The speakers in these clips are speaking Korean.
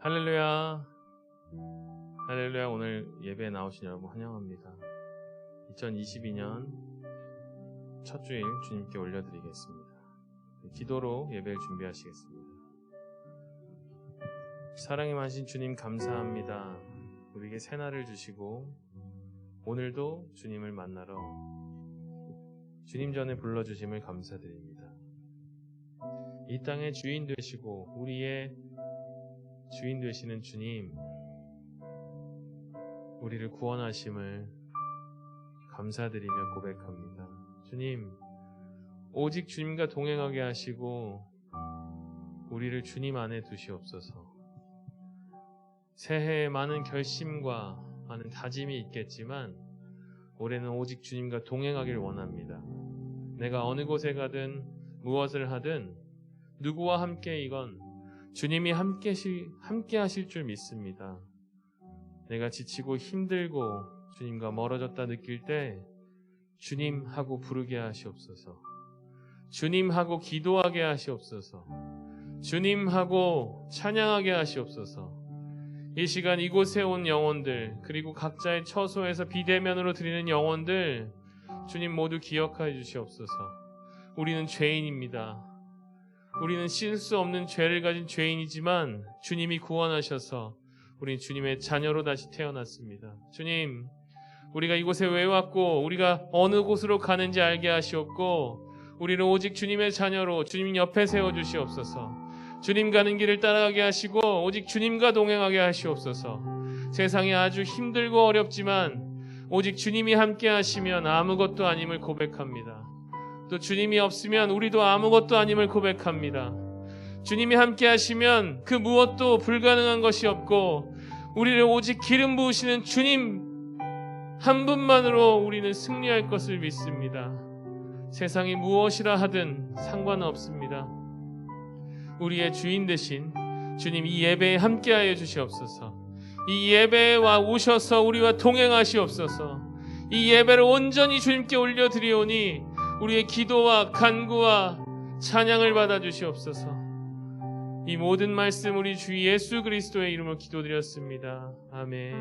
할렐루야. 할렐루야. 오늘 예배에 나오신 여러분 환영합니다. 2022년 첫 주일 주님께 올려드리겠습니다. 기도로 예배를 준비하시겠습니다. 사랑이 많으신 주님 감사합니다. 우리에게 새날을 주시고 오늘도 주님을 만나러 주님 전에 불러주심을 감사드립니다. 이 땅의 주인 되시고 우리의 주인 되시는 주님, 우리를 구원하심을 감사드리며 고백합니다. 주님, 오직 주님과 동행하게 하시고 우리를 주님 안에 두시옵소서. 새해에 많은 결심과 많은 다짐이 있겠지만 올해는 오직 주님과 동행하길 원합니다. 내가 어느 곳에 가든 무엇을 하든 누구와 함께이건 주님이 함께 하실 줄 믿습니다. 내가 지치고 힘들고 주님과 멀어졌다 느낄 때 주님 하고 부르게 하시옵소서. 주님 하고 기도하게 하시옵소서. 주님 하고 찬양하게 하시옵소서. 이 시간 이곳에 온 영혼들, 그리고 각자의 처소에서 비대면으로 드리는 영혼들 주님 모두 기억하여 주시옵소서. 우리는 죄인입니다. 우리는 씻을 수 없는 죄를 가진 죄인이지만 주님이 구원하셔서 우리 주님의 자녀로 다시 태어났습니다. 주님, 우리가 이곳에 왜 왔고 우리가 어느 곳으로 가는지 알게 하시옵고 우리를 오직 주님의 자녀로 주님 옆에 세워주시옵소서. 주님 가는 길을 따라가게 하시고 오직 주님과 동행하게 하시옵소서. 세상이 아주 힘들고 어렵지만 오직 주님이 함께 하시면 아무것도 아님을 고백합니다. 또 주님이 없으면 우리도 아무것도 아님을 고백합니다. 주님이 함께 하시면 그 무엇도 불가능한 것이 없고 우리를 오직 기름 부으시는 주님 한 분만으로 우리는 승리할 것을 믿습니다. 세상이 무엇이라 하든 상관없습니다. 우리의 주인 되신 주님 이 예배에 함께하여 주시옵소서. 이 예배에 와 오셔서 우리와 동행하시옵소서. 이 예배를 온전히 주님께 올려드리오니 우리의 기도와 간구와 찬양을 받아주시옵소서. 이 모든 말씀 우리 주 예수 그리스도의 이름으로 기도드렸습니다. 아멘.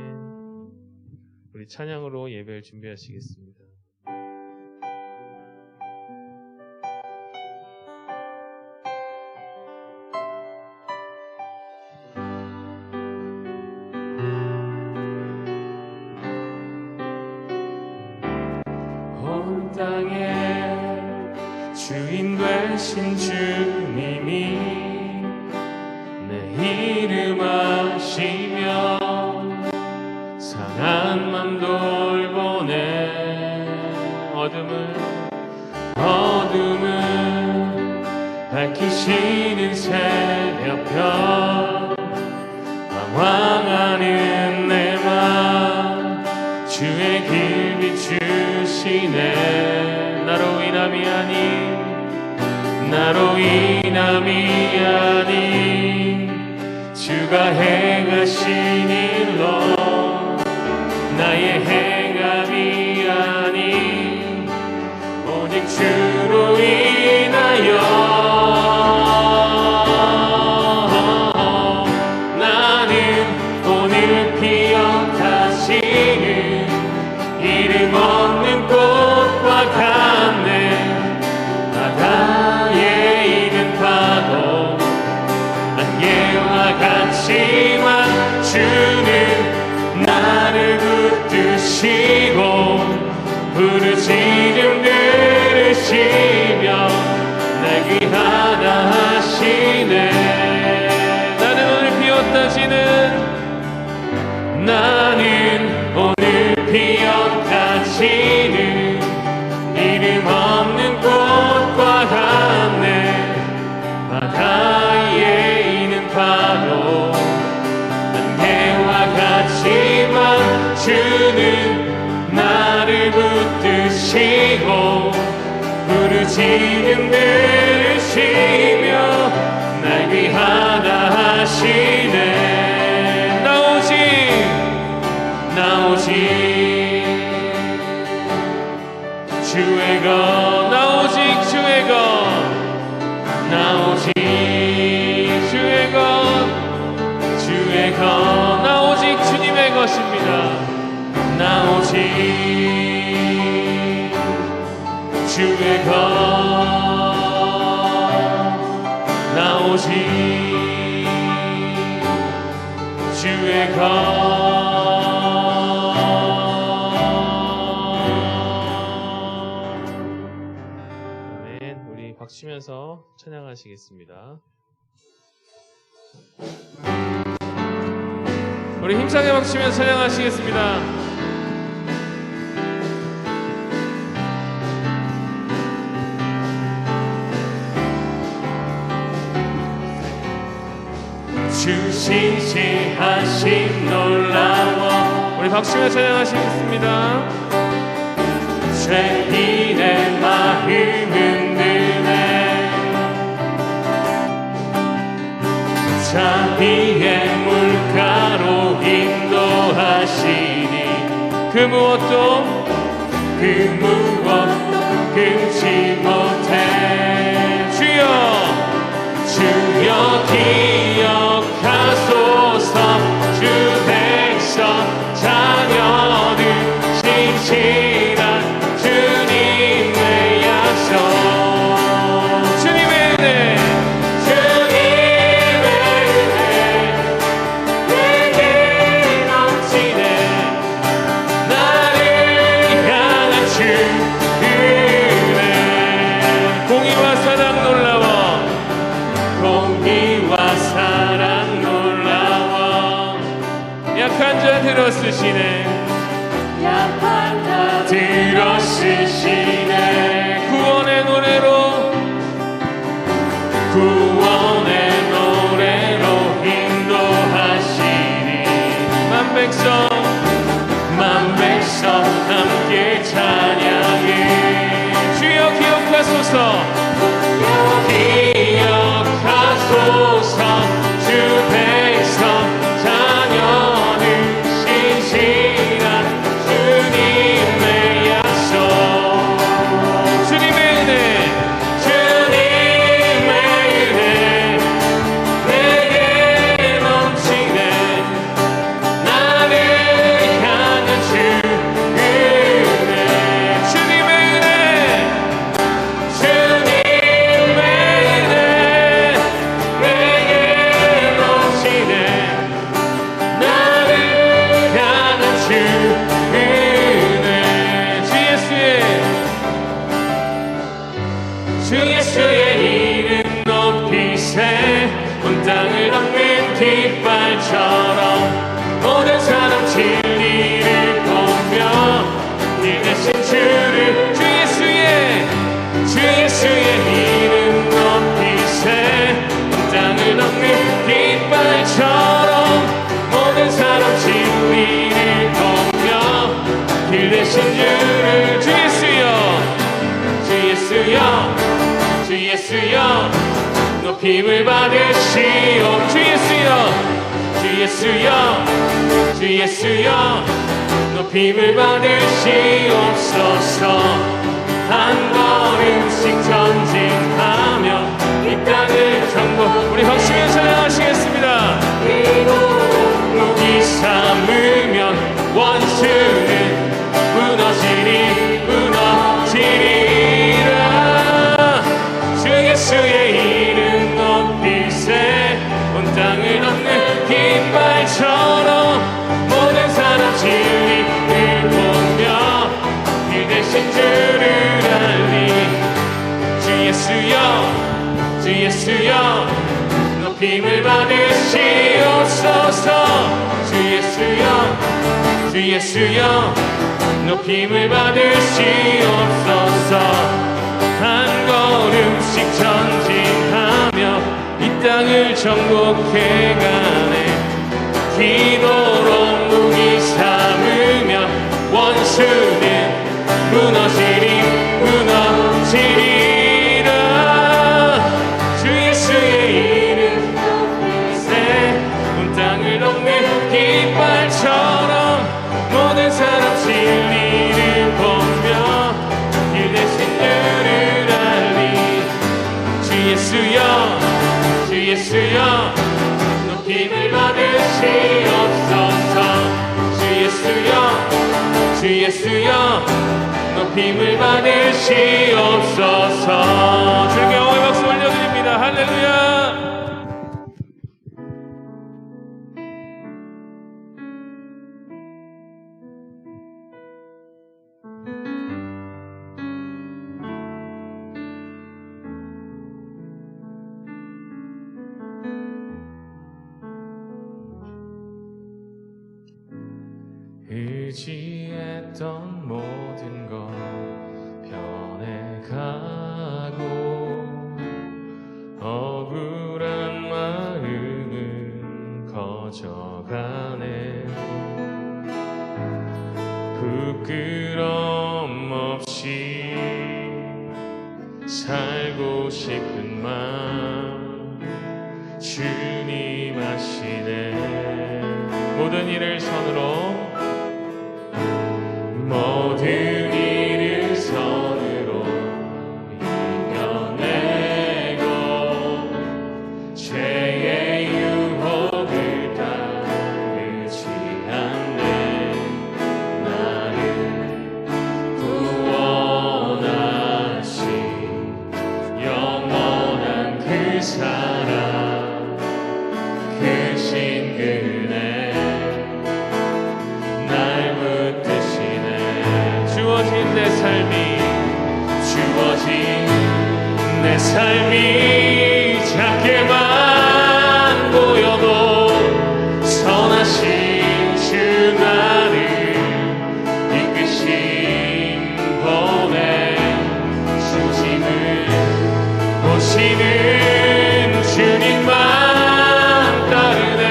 우리 찬양으로 예배를 준비하시겠습니다. 온 땅에 주인 되신 주님이 내 이름 아시며 상한 맘 돌보네. 어둠을 밝히시는 새벽별 방황하는 내 맘 주의 길 비추시네. 나로 인함이 아닌 주가 행하신 일로 나의 행함이 아닌 오직 주로 인하여 나는 오늘 피어가시는 이름 없는 꽃과 같네. 바다에 있는 파도 안개와 같지만 주는 나를 붙드시고 부르짖음 들으시며 날 귀하다 하시네. 나는 오늘 피어가지는 이름 없는 꽃과 같네. 바다에 있는 파도 안개와 같지만 주는 나를 붙드시고 부르짖음 들으시며 날 귀하다 하시네. 나 오직 주의 것, 나 오직 주의 것, 나 오직 주의 것, 주의 원하십니다. 나 오직 주의 것, 나 오직 주의 것. 아멘. 우리 박치면서 찬양하시겠습니다. 우리 힘차게 박치면서 찬양하시겠습니다. 주 신실하심 놀라워. 우리 박치면서 찬양하시겠습니다. 죄인의 마음 흔드네 자비의 물가로 인도하시니 그 무엇도 금치 못해. 주여 주여 기억하소서. 주 백성 자녀들 신실한 주님의 약속. 주님의 은혜 주님의 은혜 내게 넘치네. 나를 향한 주 은혜. 공의와 사랑 놀라워. 공의와 사랑 놀라워. 약한 자 들어쓰시네. 약한 자 들어쓰시네. 구원의 노래로 구원의 노래로 인도하시니 만 백성 함께 찬양해. 주여 기억하소서. 기억하소서. 주 백성 자녀는 신실한 주님의 약속. 주님의 은혜 주님의 은혜 내게 넘치네. 나를 향한 주 은혜. 주님의 은혜 주님의 은혜 내게 넘치네. 나를 향한 주 은혜. 주 예수의 이름 높이세. 온 땅을 덮는 깃발처럼 모든 사람 진리를 보며 이 대신 주를. 주 예수의 이름 높이세. 온 땅을 덮는 깃발처럼 모든 사람 진리를 보며 길 대신 주를. 주 예수여 높임을 받으시오. 주 예수여 높임을 받으시옵소서. 한 걸음씩 전진하며 이 땅을 정복. 우리 박수면서 찬양하시겠습니다. 그리고 무기 삼으면 원수는 무너지리라. 주 예수의 이름 높이세. 온 땅을 덮는 깃발처럼 모든 사람 진리를 보며 이 대신 주를 알리. 주 예수여 높임을 받으시옵소서. 주 예수여 높임을 받으시옵소서. 한 걸음씩 전진하며 이 땅을 정복해가네. 기도로 무기 삼으며 원수는 무너지리라. 주 예수의 이름 높이세. 온 땅을 덮는 깃발처럼 모든 사람 진리를 보며 길 대신 주를 알리. 주 예수여 높임을 받으시옵소서. 예수여 주 예수여 높임을 받으시옵소서. 주님께 영광의 박수 올려드립니다. 할렐루야. 의지했던 모든 것 변해가고 억울한 마음은 커져가네. 부끄럼 없이 살고 싶은 마음 주님 아시네. 모든 일을 선으로 모든 일을 선으로 이겨내고 죄의 유혹을 따르지 않네. 나를 구원하신 영원한 그 사랑 크신 그네 날 붙드시네. 주어진 내 삶이 작게만 보여도 선하신 주 나를 이끄신 본의 중심을 보시는 주님만 따르네.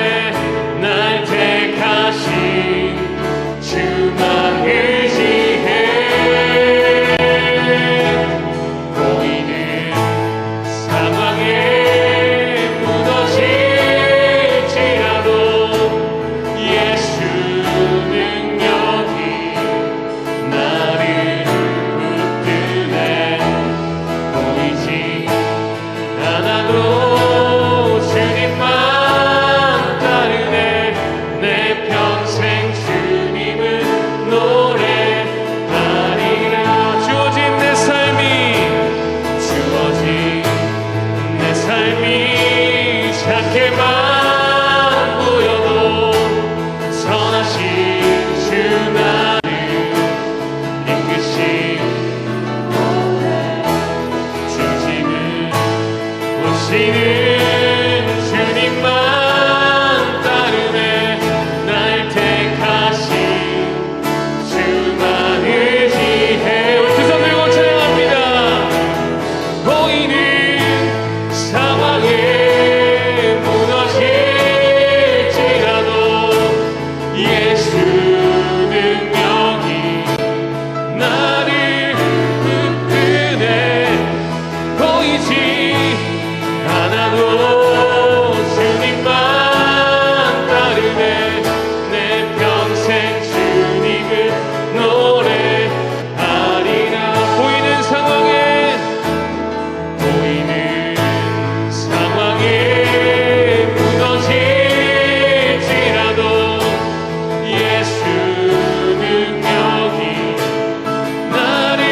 날 택하신 주만 의지해. 보이는 상황에 무너질지라도 예수 능력이 나를 붙드네. 보이지 않아도 주님만 따르네. 내 평생 주님을 노래하리라. 주어진 내 삶이 작게만 보여도 선하신 주 나를 이끄신 중심을 보시는 주님만 따르네. 날 택하신 주만 의지해. 우리 두 손 들고 찬양합니다. 보이는 상황에 무너질지라도 예수 능력이 나를 붙드네. 보이지 않아도 주님만 따르네. 내 평생 주님을 노래하리라. 보이는 상황에 무너질지라도 예수 능력이 나를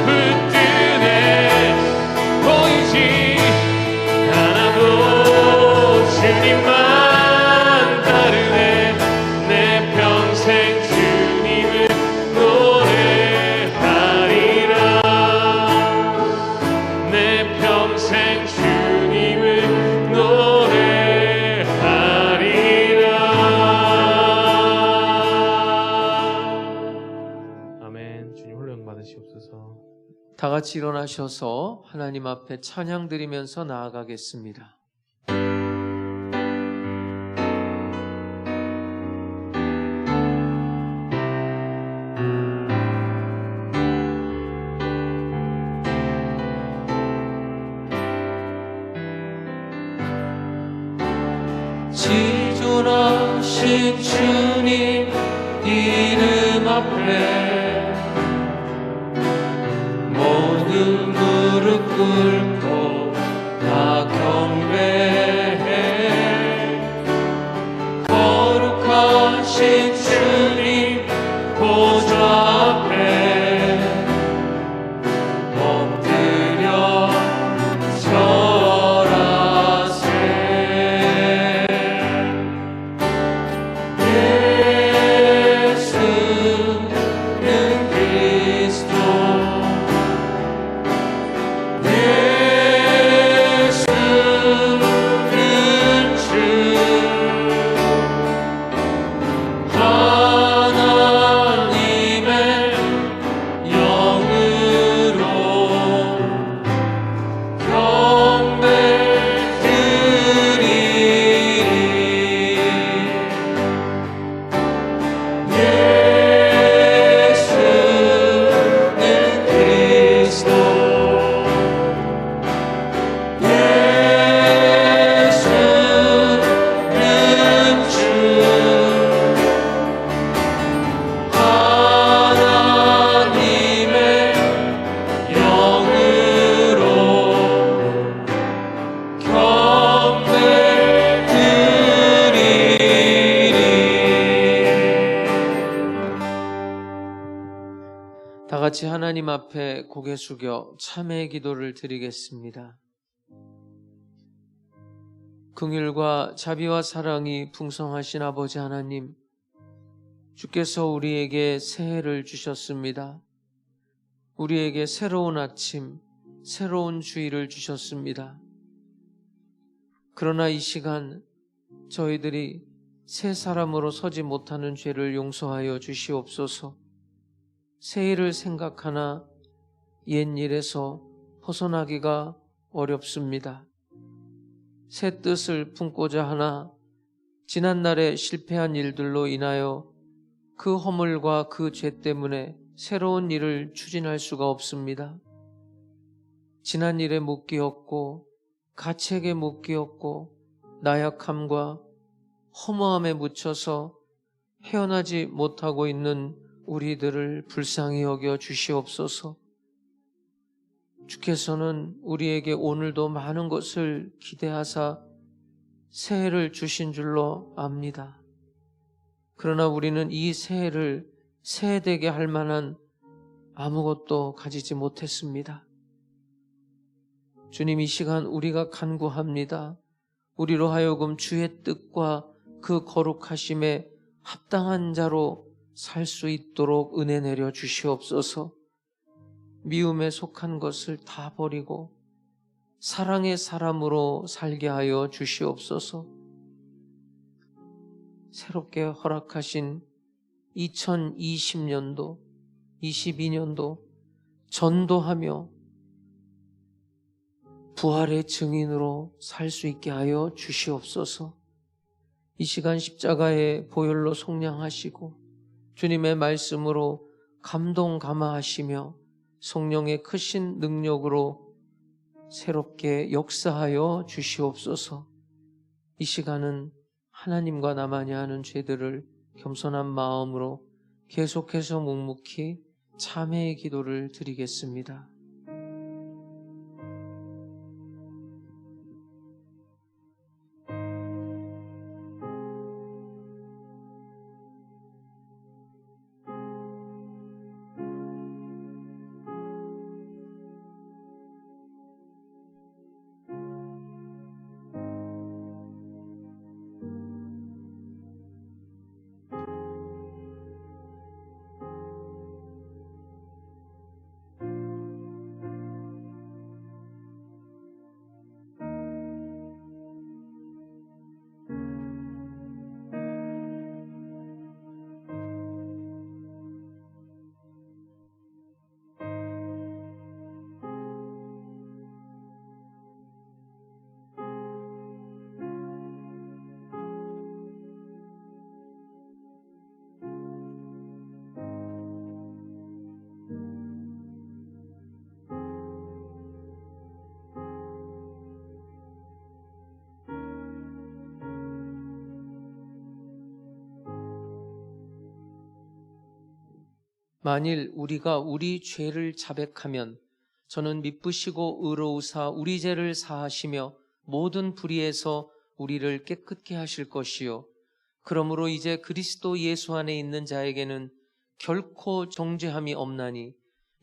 붙드네. 보이지 않아도 주님만 따르네. 내 평생 주님을 노래하리라. 내 평생 주님을 노래하리라. 아멘. 주님 홀로 영 받으시옵소서. 다 같이 일어나셔서 하나님 앞에 찬양 드리면서 나아가겠습니다. 지존하신 주님 이름 앞에 모든 무릎 꿇고 다 경배해. 거룩하신 주님 하나님 앞에 고개 숙여 참회의 기도를 드리겠습니다. 긍휼과 자비와 사랑이 풍성하신 아버지 하나님, 주께서 우리에게 새해를 주셨습니다. 우리에게 새로운 아침, 새로운 주일을 주셨습니다. 그러나 이 시간 저희들이 새 사람으로 서지 못하는 죄를 용서하여 주시옵소서. 새해를 생각하나 옛일에서 벗어나기가 어렵습니다. 새 뜻을 품고자 하나 지난날에 실패한 일들로 인하여 그 허물과 그 죄 때문에 새로운 일을 추진할 수가 없습니다. 지난 일에 묶이었고 가책에 묶이었고 나약함과 허무함에 묻혀서 헤어나지 못하고 있는 우리들을 불쌍히 여겨 주시옵소서. 주께서는 우리에게 오늘도 많은 것을 기대하사 새해를 주신 줄로 압니다. 그러나 우리는 이 새해를 새해되게 할 만한 아무것도 가지지 못했습니다. 주님, 이 시간 우리가 간구합니다. 우리로 하여금 주의 뜻과 그 거룩하심에 합당한 자로 살 수 있도록 은혜 내려 주시옵소서. 미움에 속한 것을 다 버리고 사랑의 사람으로 살게 하여 주시옵소서. 새롭게 허락하신 2020년도, 22년도 전도하며 부활의 증인으로 살 수 있게 하여 주시옵소서. 이 시간 십자가의 보혈로 속량하시고 주님의 말씀으로 감동 감화하시며 성령의 크신 능력으로 새롭게 역사하여 주시옵소서. 이 시간은 하나님과 나만이 하는 죄들을 겸손한 마음으로 계속해서 묵묵히 참회의 기도를 드리겠습니다. 만일 우리가 우리 죄를 자백하면 저는 미쁘시고 의로우사 우리 죄를 사하시며 모든 불의에서 우리를 깨끗게 하실 것이요 그러므로 이제 그리스도 예수 안에 있는 자에게는 결코 정죄함이 없나니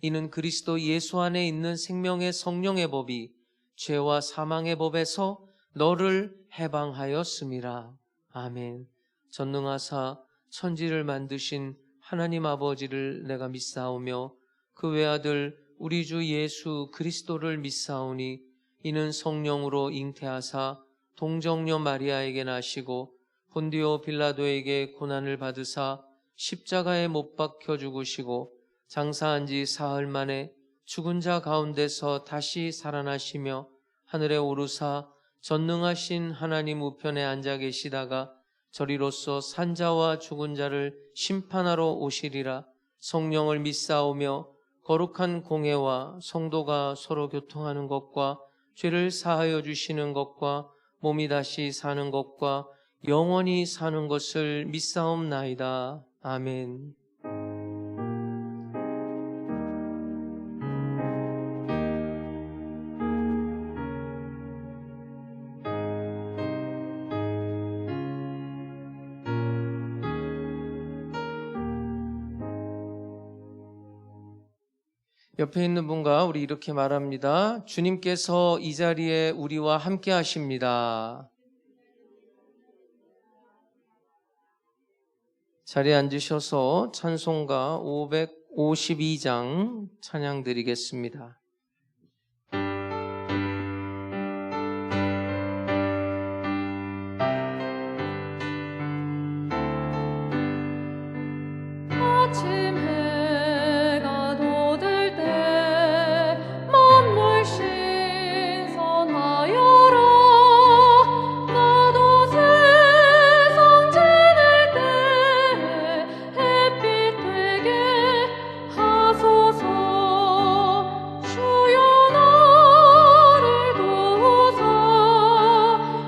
이는 그리스도 예수 안에 있는 생명의 성령의 법이 죄와 사망의 법에서 너를 해방하였음이라. 아멘. 전능하사 천지를 만드신 하나님 아버지를 내가 믿사오며 그 외아들 우리 주 예수 그리스도를 믿사오니 이는 성령으로 잉태하사 동정녀 마리아에게 나시고 본디오 빌라도에게 고난을 받으사 십자가에 못 박혀 죽으시고 장사한 지 사흘 만에 죽은 자 가운데서 다시 살아나시며 하늘에 오르사 전능하신 하나님 우편에 앉아 계시다가 저리로서 산자와 죽은 자를 심판하러 오시리라. 성령을 믿사오며 거룩한 공회와 성도가 서로 교통하는 것과 죄를 사하여 주시는 것과 몸이 다시 사는 것과 영원히 사는 것을 믿사옵나이다. 아멘. 옆에 있는 분과 우리 이렇게 말합니다. 주님께서 이 자리에 우리와 함께 하십니다. 자리에 앉으셔서 찬송가 552장 찬양 드리겠습니다. 아침 해가 돋을 때 만물 신선하여라. 나도 세상 지낼 때 햇빛 되게 하소서. 주여 나를 도우사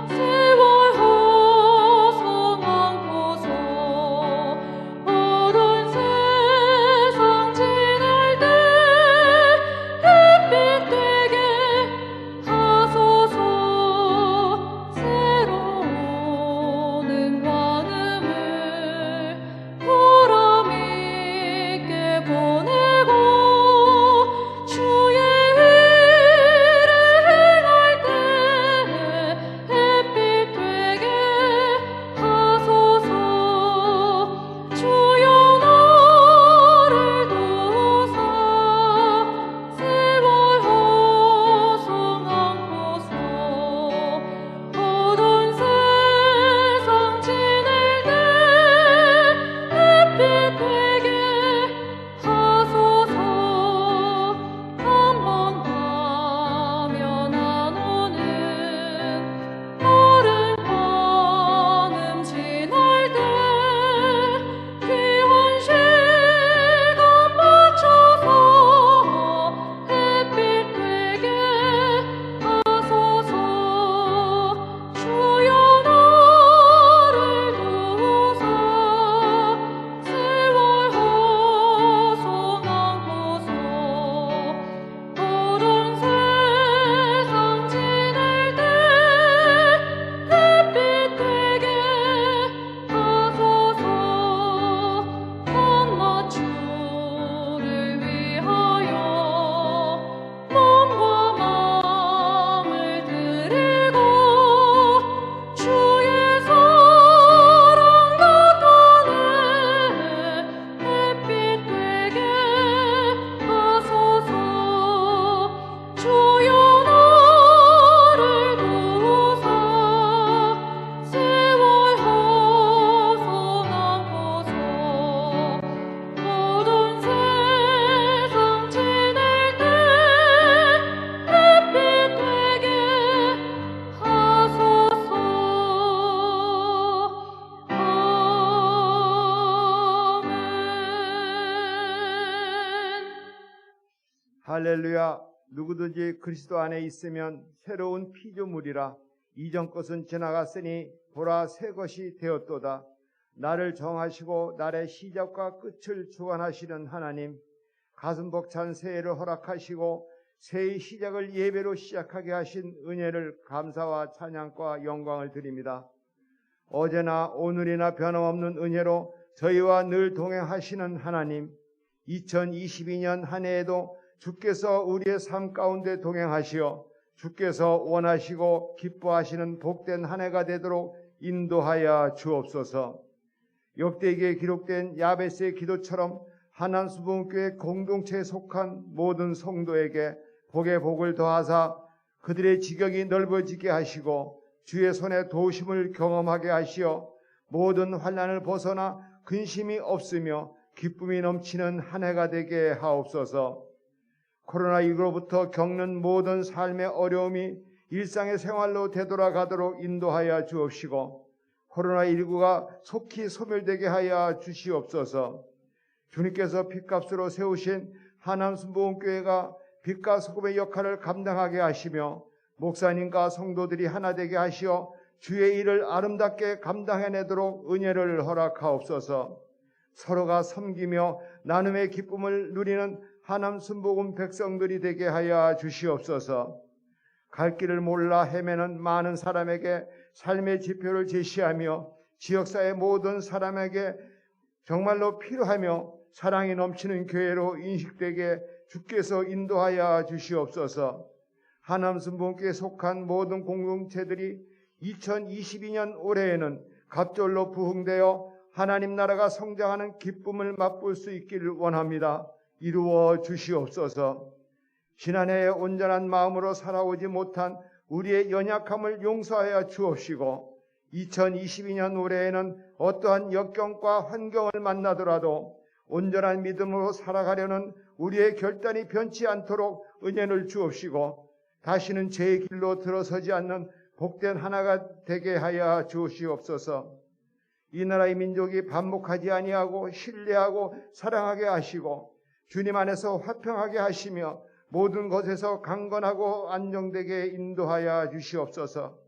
세월 허송한 곳 어두운 세상 지낼 때 햇빛 되게 하소서. 새로운 광음을 보람있게 보내고 주의 일을 행할 때 햇빛 되게 하소서. 주여 나를 도우사 세월 허송한 곳 어두운 세상 지낼 때 햇빛 되게 하소서. 한번 가면 안 오는 마른 광음 지날 때 귀한 시간 맞춰서 햇빛 되게 하소서. 주여 나를 도우사 세월 허송한 곳 어두운 세상 지낼 때 햇빛 되게 하소서. 한낱 주를 위하여 몸과 마음을 드리고 주의 사랑 나타내 햇빛 되게 하소서. 주여 나를 도우사 세월 허송한 곳 어두운 세상 지낼 때 햇빛 되게 하소서. 아멘. 할렐루야. 누구든지 그리스도 안에 있으면 새로운 피조물이라. 이전 것은 지나갔으니 보라 새 것이 되었도다. 나를 정하시고 날의 시작과 끝을 주관하시는 하나님, 가슴 벅찬 새해를 허락하시고 새의 시작을 예배로 시작하게 하신 은혜를 감사와 찬양과 영광을 드립니다. 어제나 오늘이나 변함없는 은혜로 저희와 늘 동행하시는 하나님, 2022년 한 해에도 주께서 우리의 삶 가운데 동행하시어 주께서 원하시고 기뻐하시는 복된 한 해가 되도록 인도하여 주옵소서. 역대기에 기록된 야베스의 기도처럼 하나님수봉교회 공동체에 속한 모든 성도에게 복의 복을 더하사 그들의 지경이 넓어지게 하시고 주의 손에 도우심을 경험하게 하시어 모든 환난을 벗어나 근심이 없으며 기쁨이 넘치는 한 해가 되게 하옵소서. 코로나19로부터 겪는 모든 삶의 어려움이 일상의 생활로 되돌아가도록 인도하여 주옵시고 코로나19가 속히 소멸되게 하여 주시옵소서. 주님께서 핏값으로 세우신 하나님수봉교회가 빛과 소금의 역할을 감당하게 하시며 목사님과 성도들이 하나 되게 하시어 주의 일을 아름답게 감당해내도록 은혜를 허락하옵소서. 서로가 섬기며 나눔의 기쁨을 누리는 하나님순복음 백성들이 되게 하여 주시옵소서. 갈 길을 몰라 헤매는 많은 사람에게 삶의 지표를 제시하며 지역사회 모든 사람에게 정말로 필요하며 사랑이 넘치는 교회로 인식되게 주께서 인도하여 주시옵소서. 하남순복음교회에 속한 모든 공동체들이 2022년 올해에는 갑절로 부흥되어 하나님 나라가 성장하는 기쁨을 맛볼 수 있기를 원합니다. 이루어 주시옵소서. 지난해에 온전한 마음으로 살아오지 못한 우리의 연약함을 용서하여 주옵시고 2022년 올해에는 어떠한 역경과 환경을 만나더라도 온전한 믿음으로 살아가려는 우리의 결단이 변치 않도록 은혜를 주옵시고 다시는 죄의 길로 들어서지 않는 복된 하나가 되게 하여 주시옵소서. 이 나라의 민족이 반복하지 아니하고 신뢰하고 사랑하게 하시고 주님 안에서 화평하게 하시며 모든 것에서 강건하고 안정되게 인도하여 주시옵소서.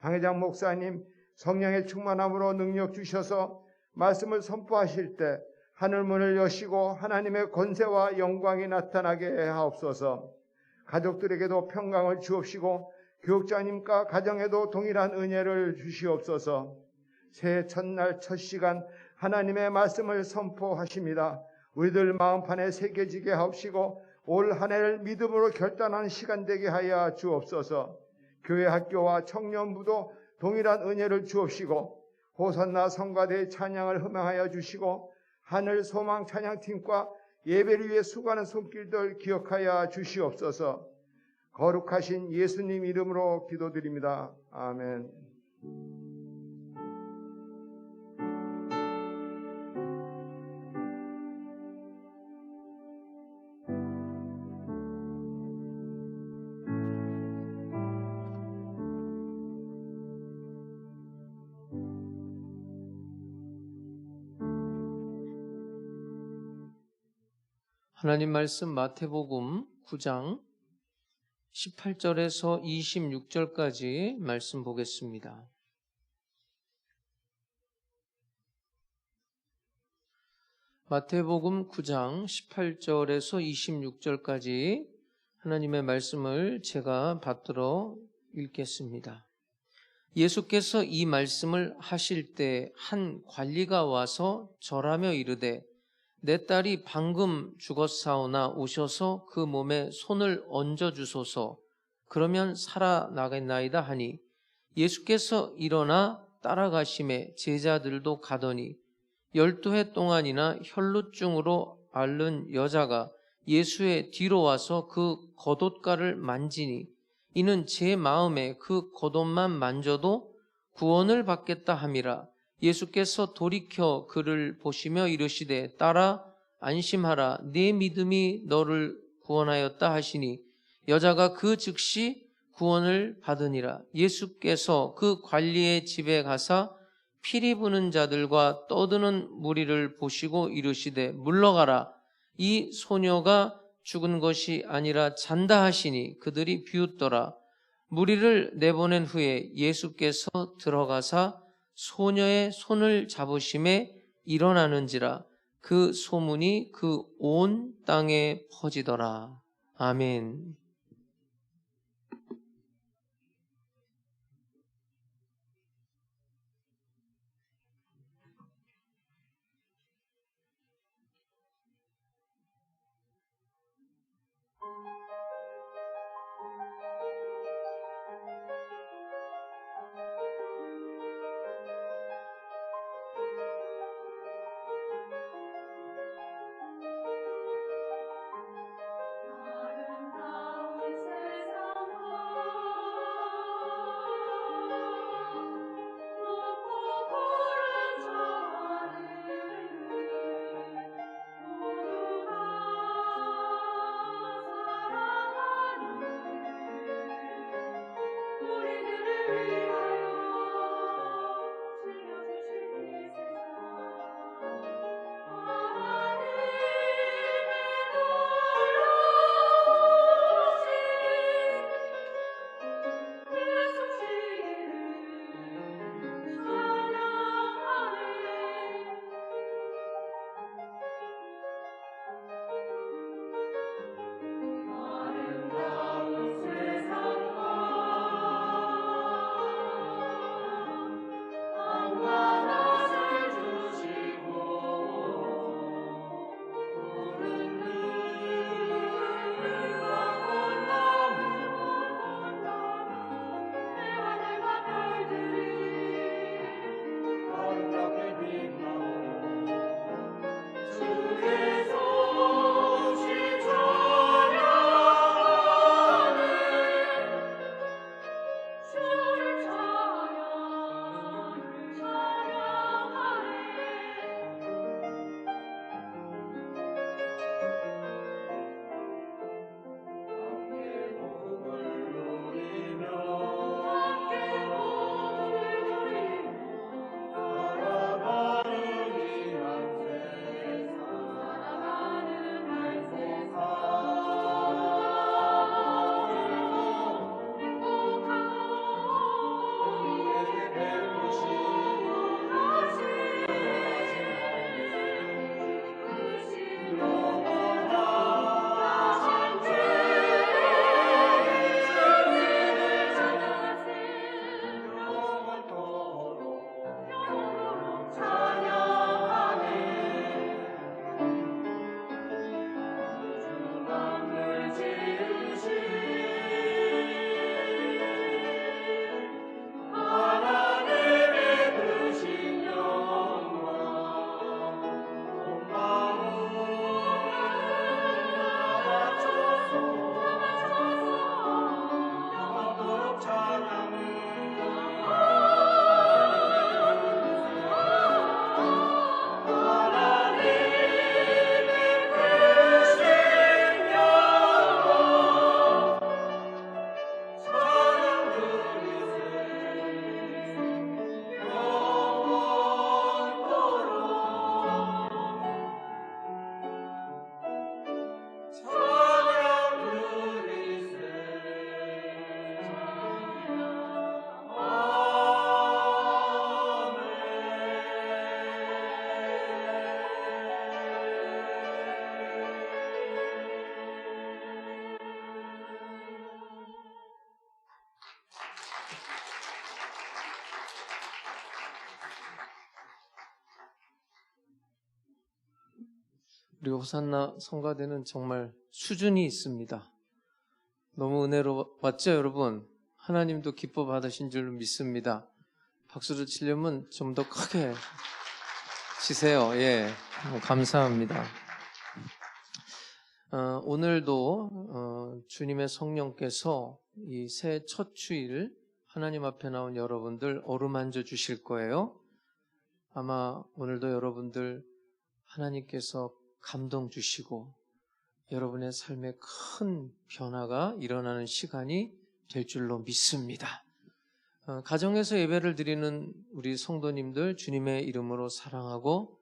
당회장 목사님 성령의 충만함으로 능력 주셔서 말씀을 선포하실 때 하늘문을 여시고 하나님의 권세와 영광이 나타나게 하옵소서. 가족들에게도 평강을 주옵시고 교육자님과 가정에도 동일한 은혜를 주시옵소서. 새해 첫날 첫 시간 하나님의 말씀을 선포하십니다. 우리들 마음판에 새겨지게 하옵시고 올 한 해를 믿음으로 결단하는 시간 되게 하여 주옵소서. 교회 학교와 청년부도 동일한 은혜를 주옵시고 호산나 성가대 찬양을 허명하여 주시고 하늘 소망 찬양팀과 예배를 위해 수고하는 손길들 기억하여 주시옵소서. 거룩하신 예수님 이름으로 기도드립니다. 아멘. 하나님 말씀 마태복음 9장 18절에서 26절까지 말씀 보겠습니다. 마태복음 9장 18절에서 26절까지 하나님의 말씀을 제가 받들어 읽겠습니다. 예수께서 이 말씀을 하실 때 한 관리가 와서 절하며 이르되 내 딸이 방금 죽었사오나 오셔서 그 몸에 손을 얹어 주소서. 그러면 살아나겠나이다 하니 예수께서 일어나 따라가심에 제자들도 가더니 12해 동안이나 혈루증으로 앓는 여자가 예수의 뒤로 와서 그 겉옷가를 만지니 이는 제 마음에 그 겉옷만 만져도 구원을 받겠다 함이라. 예수께서 돌이켜 그를 보시며 이르시되 딸아 안심하라 네 믿음이 너를 구원하였다 하시니 여자가 그 즉시 구원을 받으니라. 예수께서 그 관리의 집에 가사 피리 부는 자들과 떠드는 무리를 보시고 이르시되 물러가라 이 소녀가 죽은 것이 아니라 잔다 하시니 그들이 비웃더라. 무리를 내보낸 후에 예수께서 들어가사 소녀의 손을 잡으심에 일어나는지라. 그 소문이 그 온 땅에 퍼지더라. 아멘. 아름다운 우리 호산나 성가대는 정말 수준이 있습니다. 너무 은혜로웠죠, 여러분? 하나님도 기뻐 받으신 줄 믿습니다. 박수를 치려면 좀 더 크게 치세요. 예, 감사합니다. 오늘도 주님의 성령께서 이 새 첫 주일 하나님 앞에 나온 여러분들 어루만져 주실 거예요. 아마 오늘도 여러분들 하나님께서 감동 주시고 여러분의 삶에 큰 변화가 일어나는 시간이 될 줄로 믿습니다. 가정에서 예배를 드리는 우리 성도님들 주님의 이름으로 사랑하고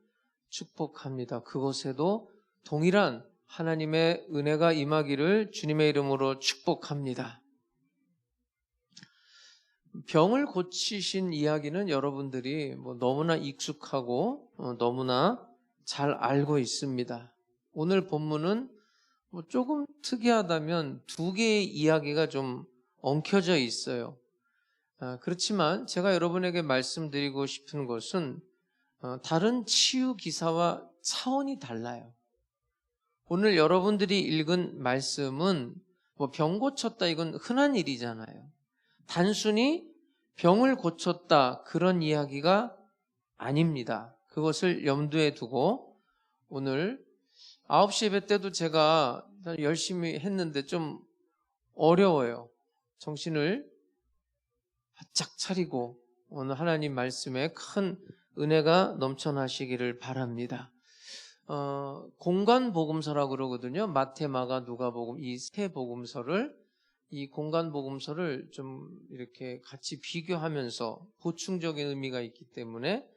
축복합니다. 그곳에도 동일한 하나님의 은혜가 임하기를 주님의 이름으로 축복합니다. 병을 고치신 이야기는 여러분들이 너무나 익숙하고 너무나 잘 알고 있습니다. 오늘 본문은 조금 특이하다면 두 개의 이야기가 좀 엉켜져 있어요. 그렇지만 제가 여러분에게 말씀드리고 싶은 것은 다른 치유 기사와 차원이 달라요. 오늘 여러분들이 읽은 말씀은 병 고쳤다 이건 흔한 일이잖아요. 단순히 병을 고쳤다 그런 이야기가 아닙니다. 그것을 염두에 두고 오늘 9시 예배 때도 제가 열심히 했는데 좀 어려워요. 정신을 바짝 차리고 오늘 하나님 말씀에 큰 은혜가 넘쳐나시기를 바랍니다. 공간 복음서라고 그러거든요. 마태, 마가, 누가복음 이 세 복음서를 이 공간 복음서를 좀 이렇게 같이 비교하면서 보충적인 의미가 있기 때문에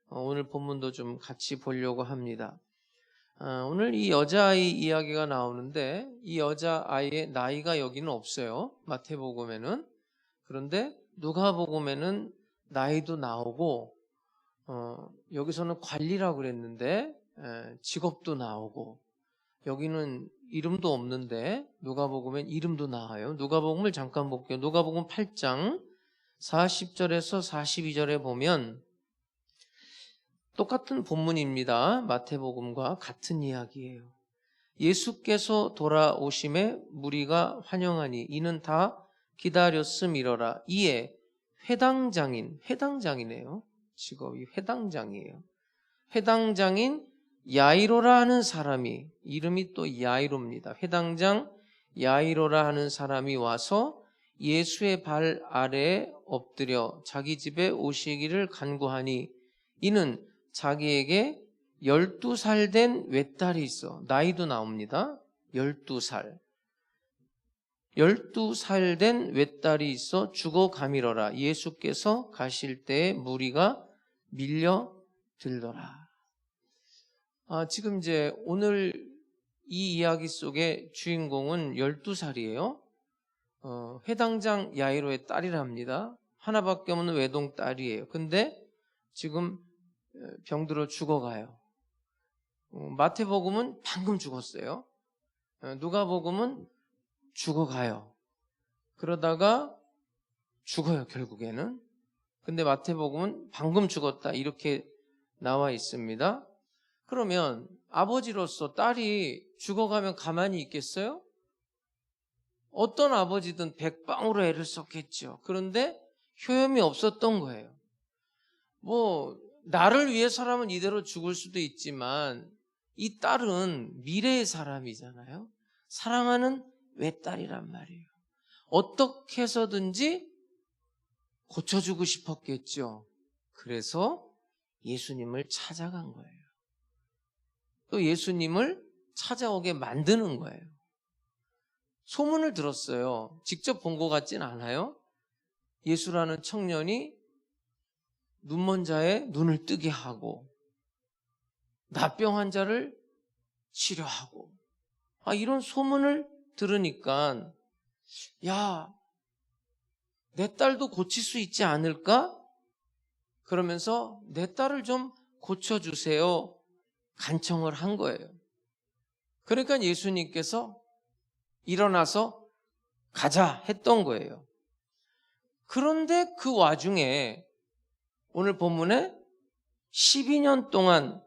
오늘 본문도 좀 같이 보려고 합니다. 오늘 이 여자아이 이야기가 나오는데 이 여자아이의 나이가 여기는 없어요. 마태복음에는. 그런데 누가복음에는 나이도 나오고 여기서는 관리라고 그랬는데 직업도 나오고 여기는 이름도 없는데 누가복음엔 이름도 나와요. 누가복음을 잠깐 볼게요. 누가복음 8장 40절에서 42절에 보면 똑같은 본문입니다. 마태복음과 같은 이야기예요. 예수께서 돌아오심에 무리가 환영하니 이는 다 기다렸음이러라. 이에 회당장이네요. 직업이 회당장이에요. 회당장인 야이로라 하는 사람이 이름이 또 야이로입니다. 회당장 야이로라 하는 사람이 와서 예수의 발 아래에 엎드려 자기 집에 오시기를 간구하니 이는 자기에게 12살 된 외딸이 있어. 나이도 나옵니다. 12살. 12살 된 외딸이 있어 죽어가미러라. 예수께서 가실 때에 무리가 밀려들더라. 지금 이제 오늘 이 이야기 속의 주인공은 12살이에요. 회당장 야이로의 딸이랍니다. 하나밖에 없는 외동딸이에요. 근데 지금 병들어 죽어가요. 마태복음은 방금 죽었어요. 누가복음은 죽어가요. 그러다가 죽어요, 결국에는. 근데 마태복음은 방금 죽었다 이렇게 나와 있습니다. 그러면 아버지로서 딸이 죽어가면 가만히 있겠어요? 어떤 아버지든 백방으로 애를 썼겠죠. 그런데 효염이 없었던 거예요. 나를 위해서라면 이대로 죽을 수도 있지만 이 딸은 미래의 사람이잖아요. 사랑하는 외딸이란 말이에요. 어떻게 해서든지 고쳐주고 싶었겠죠. 그래서 예수님을 찾아간 거예요. 또 예수님을 찾아오게 만드는 거예요. 소문을 들었어요. 직접 본 것 같진 않아요. 예수라는 청년이 눈먼 자의 눈을 뜨게 하고 납병 환자를 치료하고 이런 소문을 들으니까 야, 내 딸도 고칠 수 있지 않을까? 그러면서 내 딸을 좀 고쳐주세요. 간청을 한 거예요. 그러니까 예수님께서 일어나서 가자 했던 거예요. 그런데 그 와중에 오늘 본문에 12년 동안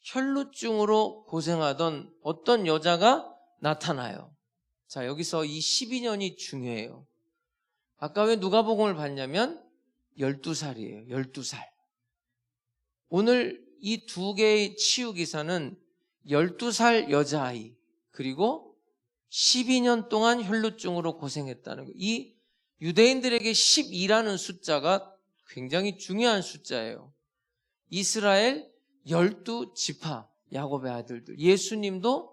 혈루증으로 고생하던 어떤 여자가 나타나요. 자, 여기서 이 12년이 중요해요. 아까 왜 누가복음을 봤냐면 12살이에요. 12살. 오늘 이 두 개의 치유 기사는 12살 여자아이 그리고 12년 동안 혈루증으로 고생했다는 거예요. 이 유대인들에게 12라는 숫자가 굉장히 중요한 숫자예요. 이스라엘 12지파, 야곱의 아들들. 예수님도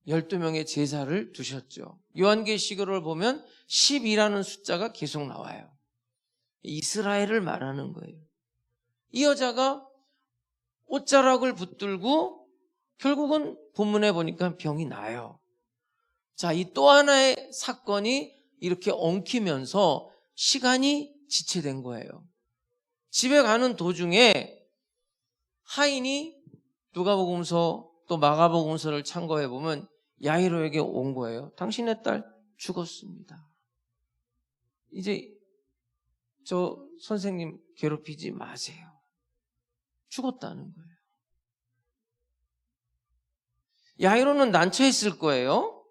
12명의 제사를 두셨죠. 요한계시록을 보면 12라는 숫자가 계속 나와요. 이스라엘을 말하는 거예요. 이 여자가 옷자락을 붙들고 결국은 본문에 보니까 병이 나요. 자, 이 또 하나의 사건이 이렇게 엉키면서 시간이 지체된 거예요. 집에 가는 도중에 하인이 누가복음서 또 마가복음서를 참고해 보면 야이로에게 온 거예요. 당신의 딸 죽었습니다. 이제 저 선생님 괴롭히지 마세요. 죽었다는 거예요. 야이로는 난처했을 거예요.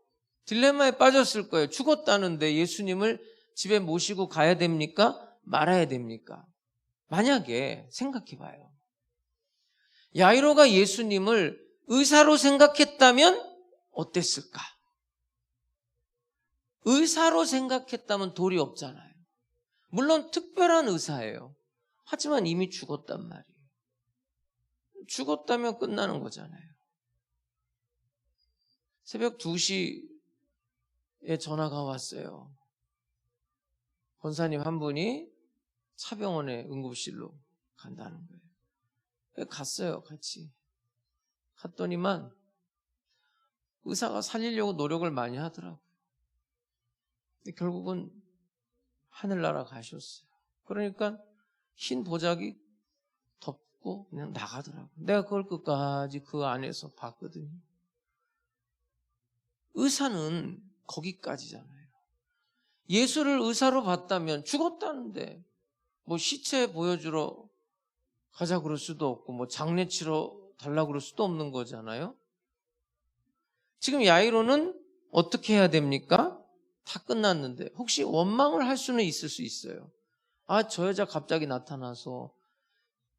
딜레마에 빠졌을 거예요. 죽었다는데 예수님을 집에 모시고 가야 됩니까? 말아야 됩니까? 만약에 생각해 봐요. 야이로가 예수님을 의사로 생각했다면 어땠을까? 의사로 생각했다면 도리 없잖아요. 물론 특별한 의사예요. 하지만 이미 죽었단 말이에요. 죽었다면 끝나는 거잖아요. 새벽 2시에 전화가 왔어요. 권사님 한 분이 차병원에 응급실로 간다는 거예요. 갔어요, 같이. 갔더니만 의사가 살리려고 노력을 많이 하더라고요. 근데 결국은 하늘나라 가셨어요. 그러니까 흰 보자기 덮고 그냥 나가더라고요. 내가 그걸 끝까지 그 안에서 봤거든요. 의사는 거기까지잖아요. 예수를 의사로 봤다면 죽었다는데 뭐 시체 보여주러 가자 그럴 수도 없고 뭐 장례 치러 달라 그럴 수도 없는 거잖아요. 지금 야이로는 어떻게 해야 됩니까? 다 끝났는데 혹시 원망을 할 수는 있을 수 있어요. 아, 저 여자 갑자기 나타나서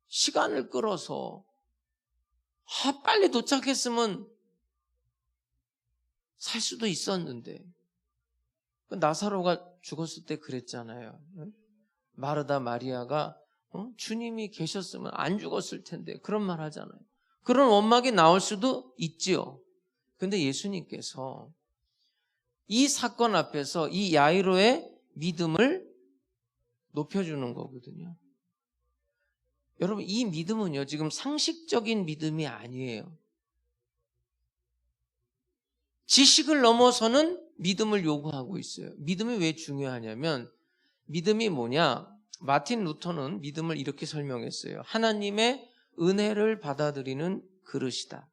시간을 끌어서 빨리 도착했으면 살 수도 있었는데. 나사로가 죽었을 때 그랬잖아요. 마르다 마리아가 주님이 계셨으면 안 죽었을 텐데 그런 말 하잖아요. 그런 원망이 나올 수도 있지요. 근데 예수님께서 이 사건 앞에서 이 야이로의 믿음을 높여주는 거거든요. 여러분, 이 믿음은요, 지금 상식적인 믿음이 아니에요. 지식을 넘어서는 믿음을 요구하고 있어요. 믿음이 왜 중요하냐면, 믿음이 뭐냐? 마틴 루터는 믿음을 이렇게 설명했어요. 하나님의 은혜를 받아들이는 그릇이다.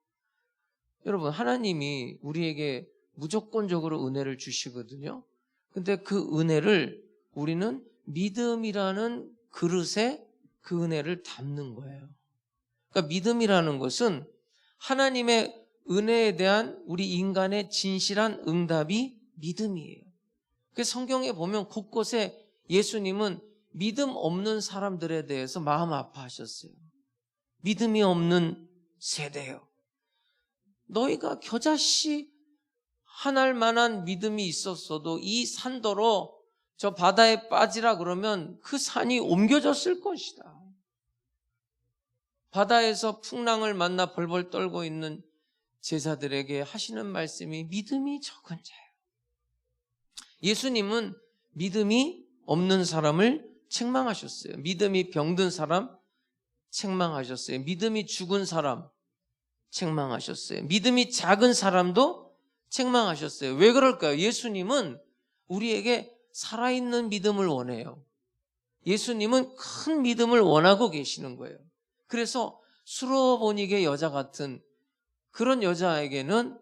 여러분, 하나님이 우리에게 무조건적으로 은혜를 주시거든요. 근데 그 은혜를 우리는 믿음이라는 그릇에 그 은혜를 담는 거예요. 그러니까 믿음이라는 것은 하나님의 은혜에 대한 우리 인간의 진실한 응답이 믿음이에요. 그래서 성경에 보면 곳곳에 예수님은 믿음 없는 사람들에 대해서 마음 아파하셨어요. 믿음이 없는 세대요. 너희가 겨자씨 하나할 만한 믿음이 있었어도 이 산더러 저 바다에 빠지라 그러면 그 산이 옮겨졌을 것이다. 바다에서 풍랑을 만나 벌벌 떨고 있는 제자들에게 하시는 말씀이 믿음이 적은 자예요. 예수님은 믿음이 없는 사람을 책망하셨어요. 믿음이 병든 사람 책망하셨어요. 믿음이 죽은 사람 책망하셨어요. 믿음이 작은 사람도 책망하셨어요. 왜 그럴까요? 예수님은 우리에게 살아있는 믿음을 원해요. 예수님은 큰 믿음을 원하고 계시는 거예요. 그래서 수로보니게 여자 같은 그런 여자에게는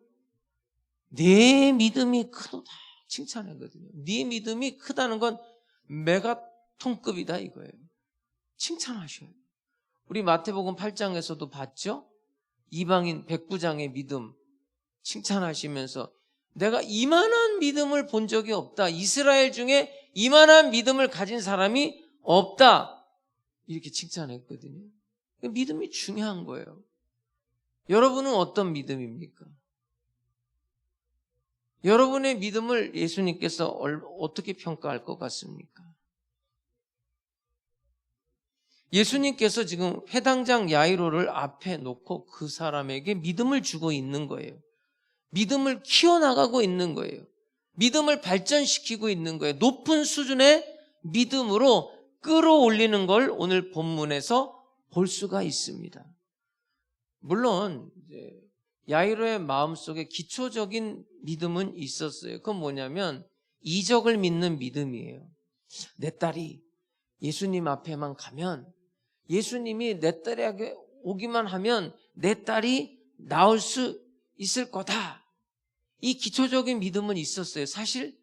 네 믿음이 크도다 칭찬하거든요. 네 믿음이 크다는 건 메가톤급이다 이거예요. 칭찬하셔요. 우리 마태복음 8장에서도 봤죠? 이방인 백부장의 믿음 칭찬하시면서 내가 이만한 믿음을 본 적이 없다. 이스라엘 중에 이만한 믿음을 가진 사람이 없다. 이렇게 칭찬했거든요. 믿음이 중요한 거예요. 여러분은 어떤 믿음입니까? 여러분의 믿음을 예수님께서 어떻게 평가할 것 같습니까? 예수님께서 지금 회당장 야이로를 앞에 놓고 그 사람에게 믿음을 주고 있는 거예요. 믿음을 키워나가고 있는 거예요. 믿음을 발전시키고 있는 거예요. 높은 수준의 믿음으로 끌어올리는 걸 오늘 본문에서 볼 수가 있습니다. 물론 이제 야이로의 마음속에 기초적인 믿음은 있었어요. 그건 뭐냐면 이적을 믿는 믿음이에요. 내 딸이 예수님 앞에만 가면, 예수님이 내 딸에게 오기만 하면 내 딸이 나올 수 있을 거다. 이 기초적인 믿음은 있었어요. 사실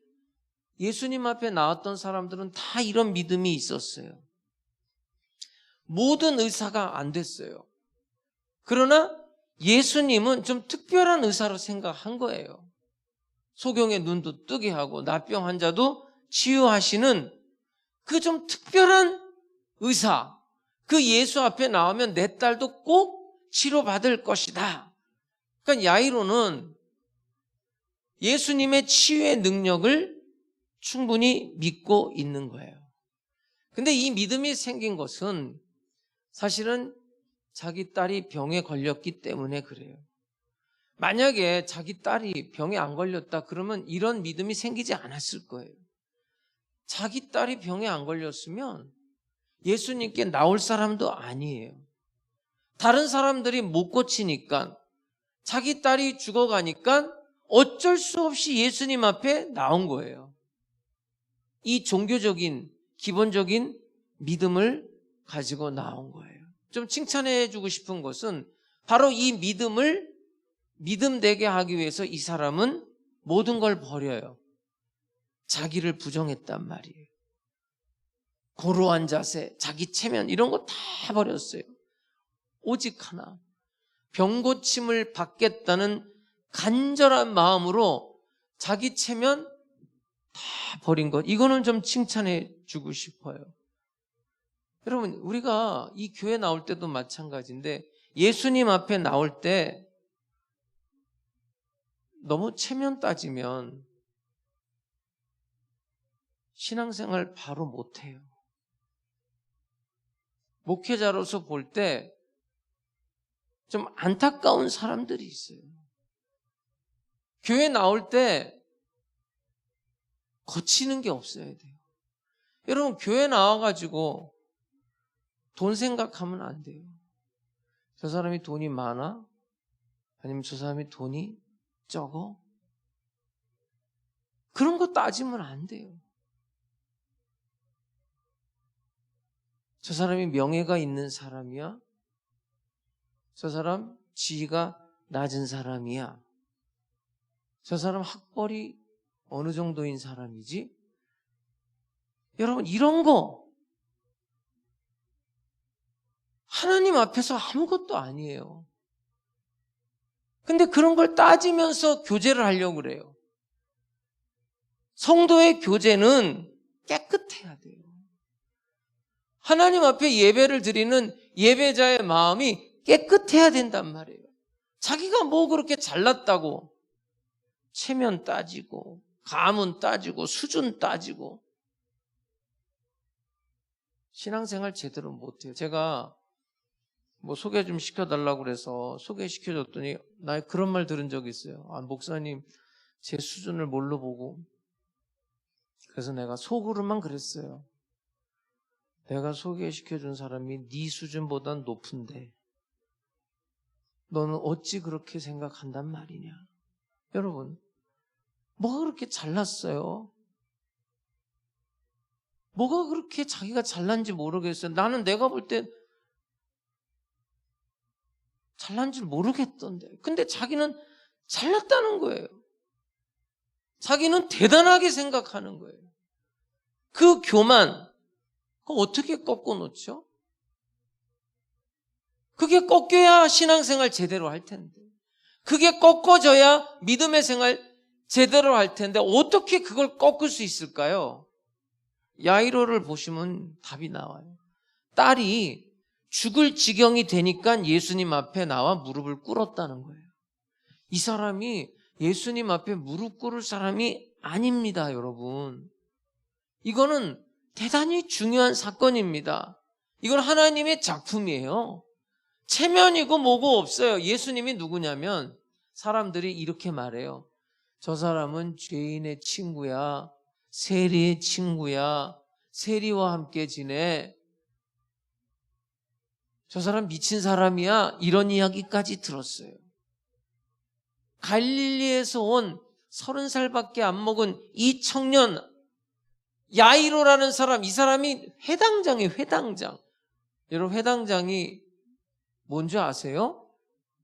예수님 앞에 나왔던 사람들은 다 이런 믿음이 있었어요. 모든 의사가 안 됐어요. 그러나 예수님은 좀 특별한 의사로 생각한 거예요. 소경의 눈도 뜨게 하고 나병 환자도 치유하시는 그 좀 특별한 의사, 그 예수 앞에 나오면 내 딸도 꼭 치료받을 것이다. 그러니까 야이로는 예수님의 치유의 능력을 충분히 믿고 있는 거예요. 근데 이 믿음이 생긴 것은 사실은 자기 딸이 병에 걸렸기 때문에 그래요. 만약에 자기 딸이 병에 안 걸렸다 그러면 이런 믿음이 생기지 않았을 거예요. 자기 딸이 병에 안 걸렸으면 예수님께 나올 사람도 아니에요. 다른 사람들이 못 고치니까, 자기 딸이 죽어가니까 어쩔 수 없이 예수님 앞에 나온 거예요. 이 종교적인 기본적인 믿음을 가지고 나온 거예요. 좀 칭찬해 주고 싶은 것은 바로 이 믿음을 믿음되게 하기 위해서 이 사람은 모든 걸 버려요. 자기를 부정했단 말이에요. 고루한 자세, 자기 체면 이런 거 다 버렸어요. 오직 하나, 병고침을 받겠다는 간절한 마음으로 자기 체면 다 버린 것, 이거는 좀 칭찬해 주고 싶어요. 여러분, 우리가 이 교회 나올 때도 마찬가지인데 예수님 앞에 나올 때 너무 체면 따지면 신앙생활 바로 못해요. 목회자로서 볼 때 좀 안타까운 사람들이 있어요. 교회 나올 때 거치는 게 없어야 돼요. 여러분, 교회 나와가지고 돈 생각하면 안 돼요. 저 사람이 돈이 많아? 아니면 저 사람이 돈이 적어? 그런 거 따지면 안 돼요. 저 사람이 명예가 있는 사람이야? 저 사람 지위가 낮은 사람이야? 저 사람 학벌이 어느 정도인 사람이지? 여러분, 이런 거 하나님 앞에서 아무것도 아니에요. 근데 그런 걸 따지면서 교제를 하려고 그래요. 성도의 교제는 깨끗해야 돼요. 하나님 앞에 예배를 드리는 예배자의 마음이 깨끗해야 된단 말이에요. 자기가 뭐 그렇게 잘났다고 체면 따지고 가문 따지고 수준 따지고 신앙생활 제대로 못해요. 제가 뭐 소개 좀 시켜달라고 그래서 소개시켜줬더니 나 그런 말 들은 적이 있어요. 아, 목사님 제 수준을 뭘로 보고. 그래서 내가 속으로만 그랬어요. 내가 소개시켜준 사람이 네 수준보단 높은데 너는 어찌 그렇게 생각한단 말이냐. 여러분, 뭐가 그렇게 잘났어요? 뭐가 그렇게 자기가 잘난지 모르겠어요. 나는 내가 볼 때 잘난 줄 모르겠던데. 근데 자기는 잘났다는 거예요. 자기는 대단하게 생각하는 거예요. 그 교만, 그거 어떻게 꺾어 놓죠? 그게 꺾여야 신앙생활 제대로 할 텐데, 그게 꺾어져야 믿음의 생활 제대로 할 텐데 어떻게 그걸 꺾을 수 있을까요? 야이로를 보시면 답이 나와요. 딸이 죽을 지경이 되니까 예수님 앞에 나와 무릎을 꿇었다는 거예요. 이 사람이 예수님 앞에 무릎 꿇을 사람이 아닙니다, 여러분. 이거는 대단히 중요한 사건입니다. 이건 하나님의 작품이에요. 체면이고 뭐고 없어요. 예수님이 누구냐면 사람들이 이렇게 말해요. 저 사람은 죄인의 친구야, 세리의 친구야, 세리와 함께 지내. 저 사람 미친 사람이야. 이런 이야기까지 들었어요. 갈릴리에서 온 30살밖에 안 먹은 이 청년 야이로라는 사람, 이 사람이 회당장이에요. 회당장. 여러분, 회당장이 뭔지 아세요?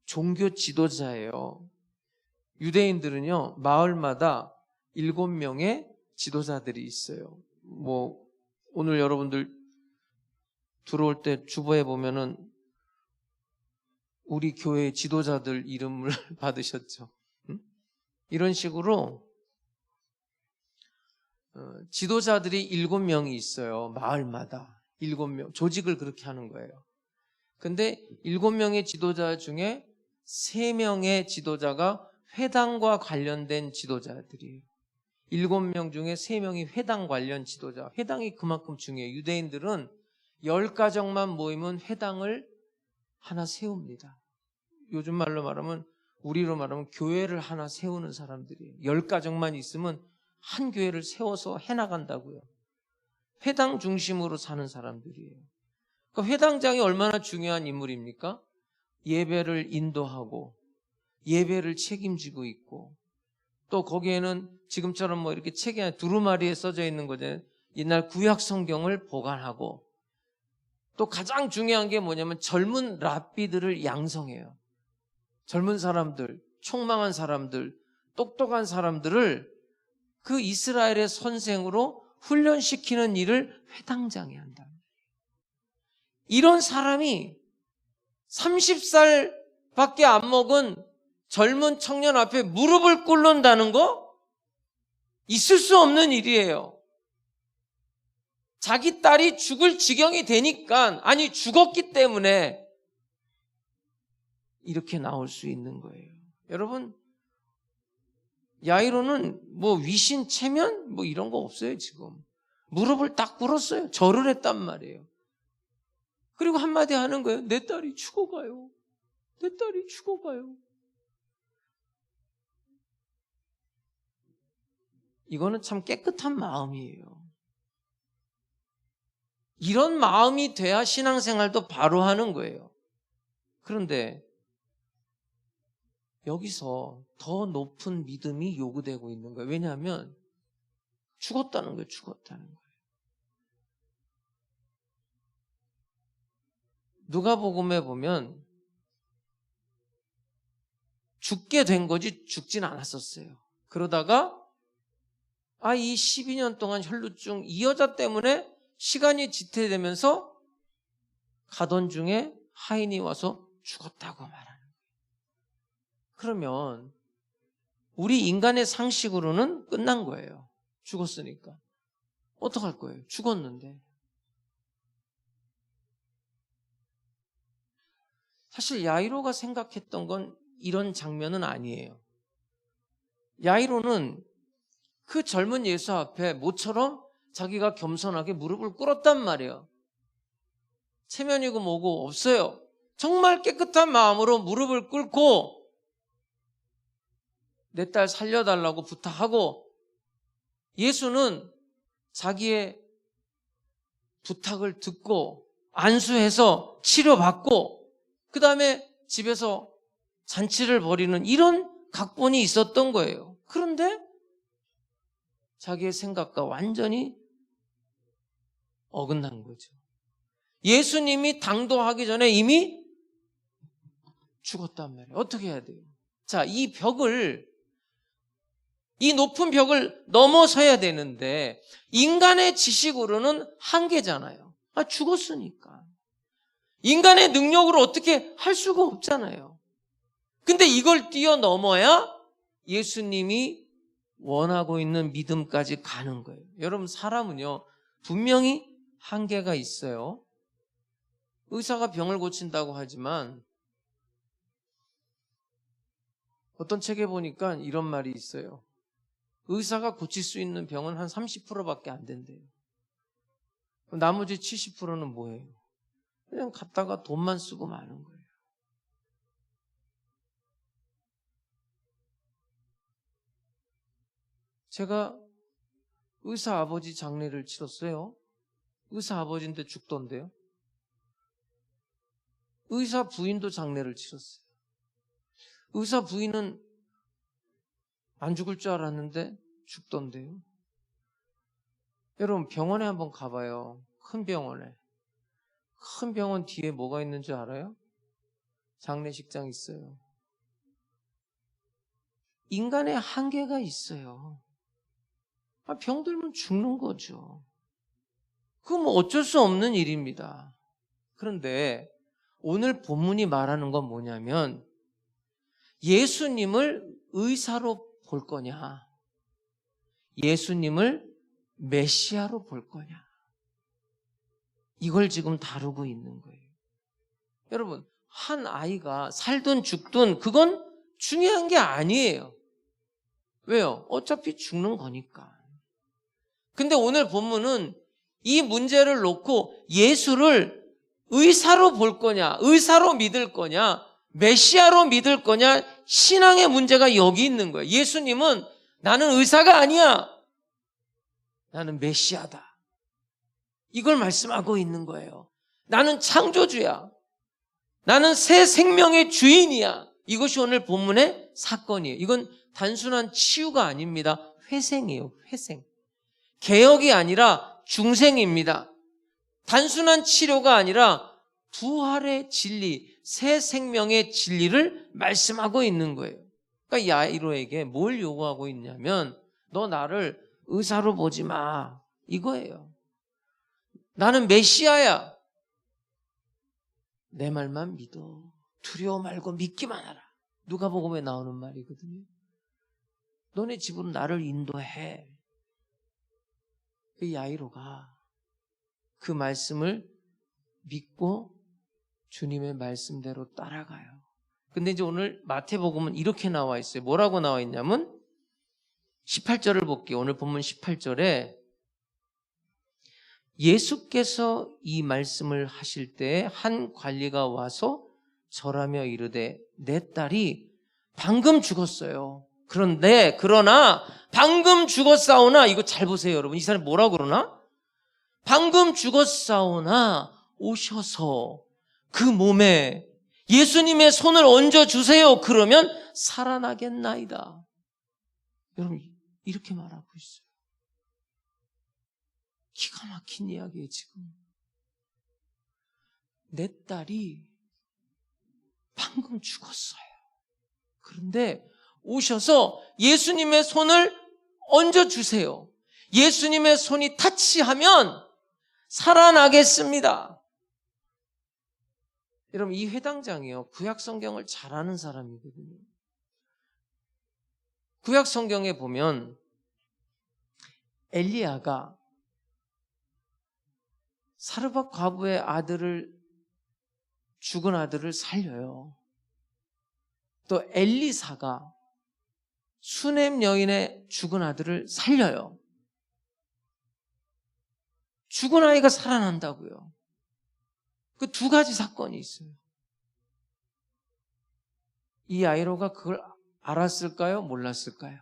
종교 지도자예요. 유대인들은요, 마을마다 7명의 지도자들이 있어요. 오늘 여러분들 들어올 때 주보에 보면은 우리 교회 지도자들 이름을 받으셨죠. 이런 식으로 지도자들이 7명이 있어요. 마을마다 7명. 조직을 그렇게 하는 거예요. 근데 7명의 지도자 중에 3명의 지도자가 회당과 관련된 지도자들이에요. 7명 중에 3명이 회당 관련 지도자. 회당이 그만큼 중요해요. 유대인들은 10가정만 모이면 회당을 하나 세웁니다. 요즘 말로 말하면, 우리로 말하면 교회를 하나 세우는 사람들이에요. 10가정만 있으면 한 교회를 세워서 해나간다고요. 회당 중심으로 사는 사람들이에요. 그러니까 회당장이 얼마나 중요한 인물입니까? 예배를 인도하고 예배를 책임지고 있고, 또 거기에는 지금처럼 이렇게 책에 두루마리에 써져 있는 거잖아요. 옛날 구약 성경을 보관하고, 또 가장 중요한 게 뭐냐면 젊은 랍비들을 양성해요. 젊은 사람들, 총망한 사람들, 똑똑한 사람들을 그 이스라엘의 선생으로 훈련시키는 일을 회당장이 한다. 이런 사람이 30살밖에 안 먹은 젊은 청년 앞에 무릎을 꿇는다는 거 있을 수 없는 일이에요. 자기 딸이 죽을 지경이 되니까, 아니 죽었기 때문에 이렇게 나올 수 있는 거예요. 여러분, 야이로는 위신, 체면 이런 거 없어요. 지금 무릎을 딱 꿇었어요. 절을 했단 말이에요. 그리고 한마디 하는 거예요. 내 딸이 죽어가요. 내 딸이 죽어가요. 이거는 참 깨끗한 마음이에요. 이런 마음이 돼야 신앙생활도 바로 하는 거예요. 그런데 여기서 더 높은 믿음이 요구되고 있는 거예요. 왜냐하면 죽었다는 거예요. 죽었다는 거예요. 누가복음에 보면 죽게 된 거지 죽진 않았었어요. 그러다가 이 12년 동안 혈루증, 이 여자 때문에 시간이 지체되면서 가던 중에 하인이 와서 죽었다고 말하는 거예요. 그러면 우리 인간의 상식으로는 끝난 거예요. 죽었으니까. 어떡할 거예요? 죽었는데. 사실 야이로가 생각했던 건 이런 장면은 아니에요. 야이로는 그 젊은 예수 앞에 모처럼 자기가 겸손하게 무릎을 꿇었단 말이에요. 체면이고 뭐고 없어요. 정말 깨끗한 마음으로 무릎을 꿇고 내 딸 살려달라고 부탁하고, 예수는 자기의 부탁을 듣고 안수해서 치료받고 그 다음에 집에서 잔치를 벌이는 이런 각본이 있었던 거예요. 그런데 자기의 생각과 완전히 어긋난 거죠. 예수님이 당도하기 전에 이미 죽었단 말이에요. 어떻게 해야 돼요? 자, 이 높은 벽을 넘어서야 되는데 인간의 지식으로는 한계잖아요. 죽었으니까. 인간의 능력으로 어떻게 할 수가 없잖아요. 근데 이걸 뛰어넘어야 예수님이 원하고 있는 믿음까지 가는 거예요. 여러분, 사람은요, 분명히 한계가 있어요. 의사가 병을 고친다고 하지만 어떤 책에 보니까 이런 말이 있어요. 의사가 고칠 수 있는 병은 한 30%밖에 안 된대요. 나머지 70%는 뭐예요? 그냥 갖다가 돈만 쓰고 마는 거예요. 제가 의사 아버지 장례를 치렀어요. 의사 아버지인데 죽던데요. 의사 부인도 장례를 치렀어요. 의사 부인은 안 죽을 줄 알았는데 죽던데요. 여러분, 병원에 한번 가봐요. 큰 병원에. 큰 병원 뒤에 뭐가 있는 줄 알아요? 장례식장 있어요. 인간의 한계가 있어요. 병 들면 죽는 거죠. 그건 뭐 어쩔 수 없는 일입니다. 그런데 오늘 본문이 말하는 건 뭐냐면 예수님을 의사로 볼 거냐, 예수님을 메시아로 볼 거냐, 이걸 지금 다루고 있는 거예요. 여러분, 한 아이가 살든 죽든 그건 중요한 게 아니에요. 왜요? 어차피 죽는 거니까. 근데 오늘 본문은 이 문제를 놓고 예수를 의사로 볼 거냐, 의사로 믿을 거냐, 메시아로 믿을 거냐, 신앙의 문제가 여기 있는 거예요. 예수님은 나는 의사가 아니야, 나는 메시아다, 이걸 말씀하고 있는 거예요. 나는 창조주야, 나는 새 생명의 주인이야. 이것이 오늘 본문의 사건이에요. 이건 단순한 치유가 아닙니다. 회생이에요. 회생. 개혁이 아니라 중생입니다. 단순한 치료가 아니라 부활의 진리, 새 생명의 진리를 말씀하고 있는 거예요. 그러니까 야이로에게 뭘 요구하고 있냐면 너 나를 의사로 보지 마, 이거예요. 나는 메시아야. 내 말만 믿어. 두려워 말고 믿기만 하라. 누가복음에 나오는 말이거든요. 너네 집으로 나를 인도해. 그 야이로가 그 말씀을 믿고 주님의 말씀대로 따라가요. 근데 이제 오늘 마태복음은 이렇게 나와 있어요. 뭐라고 나와 있냐면 18절을 볼게요. 오늘 본문 18절에 예수께서 이 말씀을 하실 때 한 관리가 와서 절하며 이르되 내 딸이 방금 죽었어요. 그러나 방금 죽었사오나, 이거 잘 보세요 여러분. 이 사람이 뭐라고 그러나? 방금 죽었사오나 오셔서 그 몸에 예수님의 손을 얹어주세요. 그러면 살아나겠나이다. 여러분, 이렇게 말하고 있어요. 기가 막힌 이야기예요. 지금 내 딸이 방금 죽었어요. 그런데 오셔서 예수님의 손을 얹어주세요. 예수님의 손이 타치하면 살아나겠습니다. 여러분, 이 회당장이요, 구약 성경을 잘 아는 사람이거든요. 구약 성경에 보면 엘리야가 사르밧 과부의 죽은 아들을 살려요. 또 엘리사가 수넴 여인의 죽은 아들을 살려요. 죽은 아이가 살아난다고요. 그 두 가지 사건이 있어요. 이 야이로가 그걸 알았을까요? 몰랐을까요?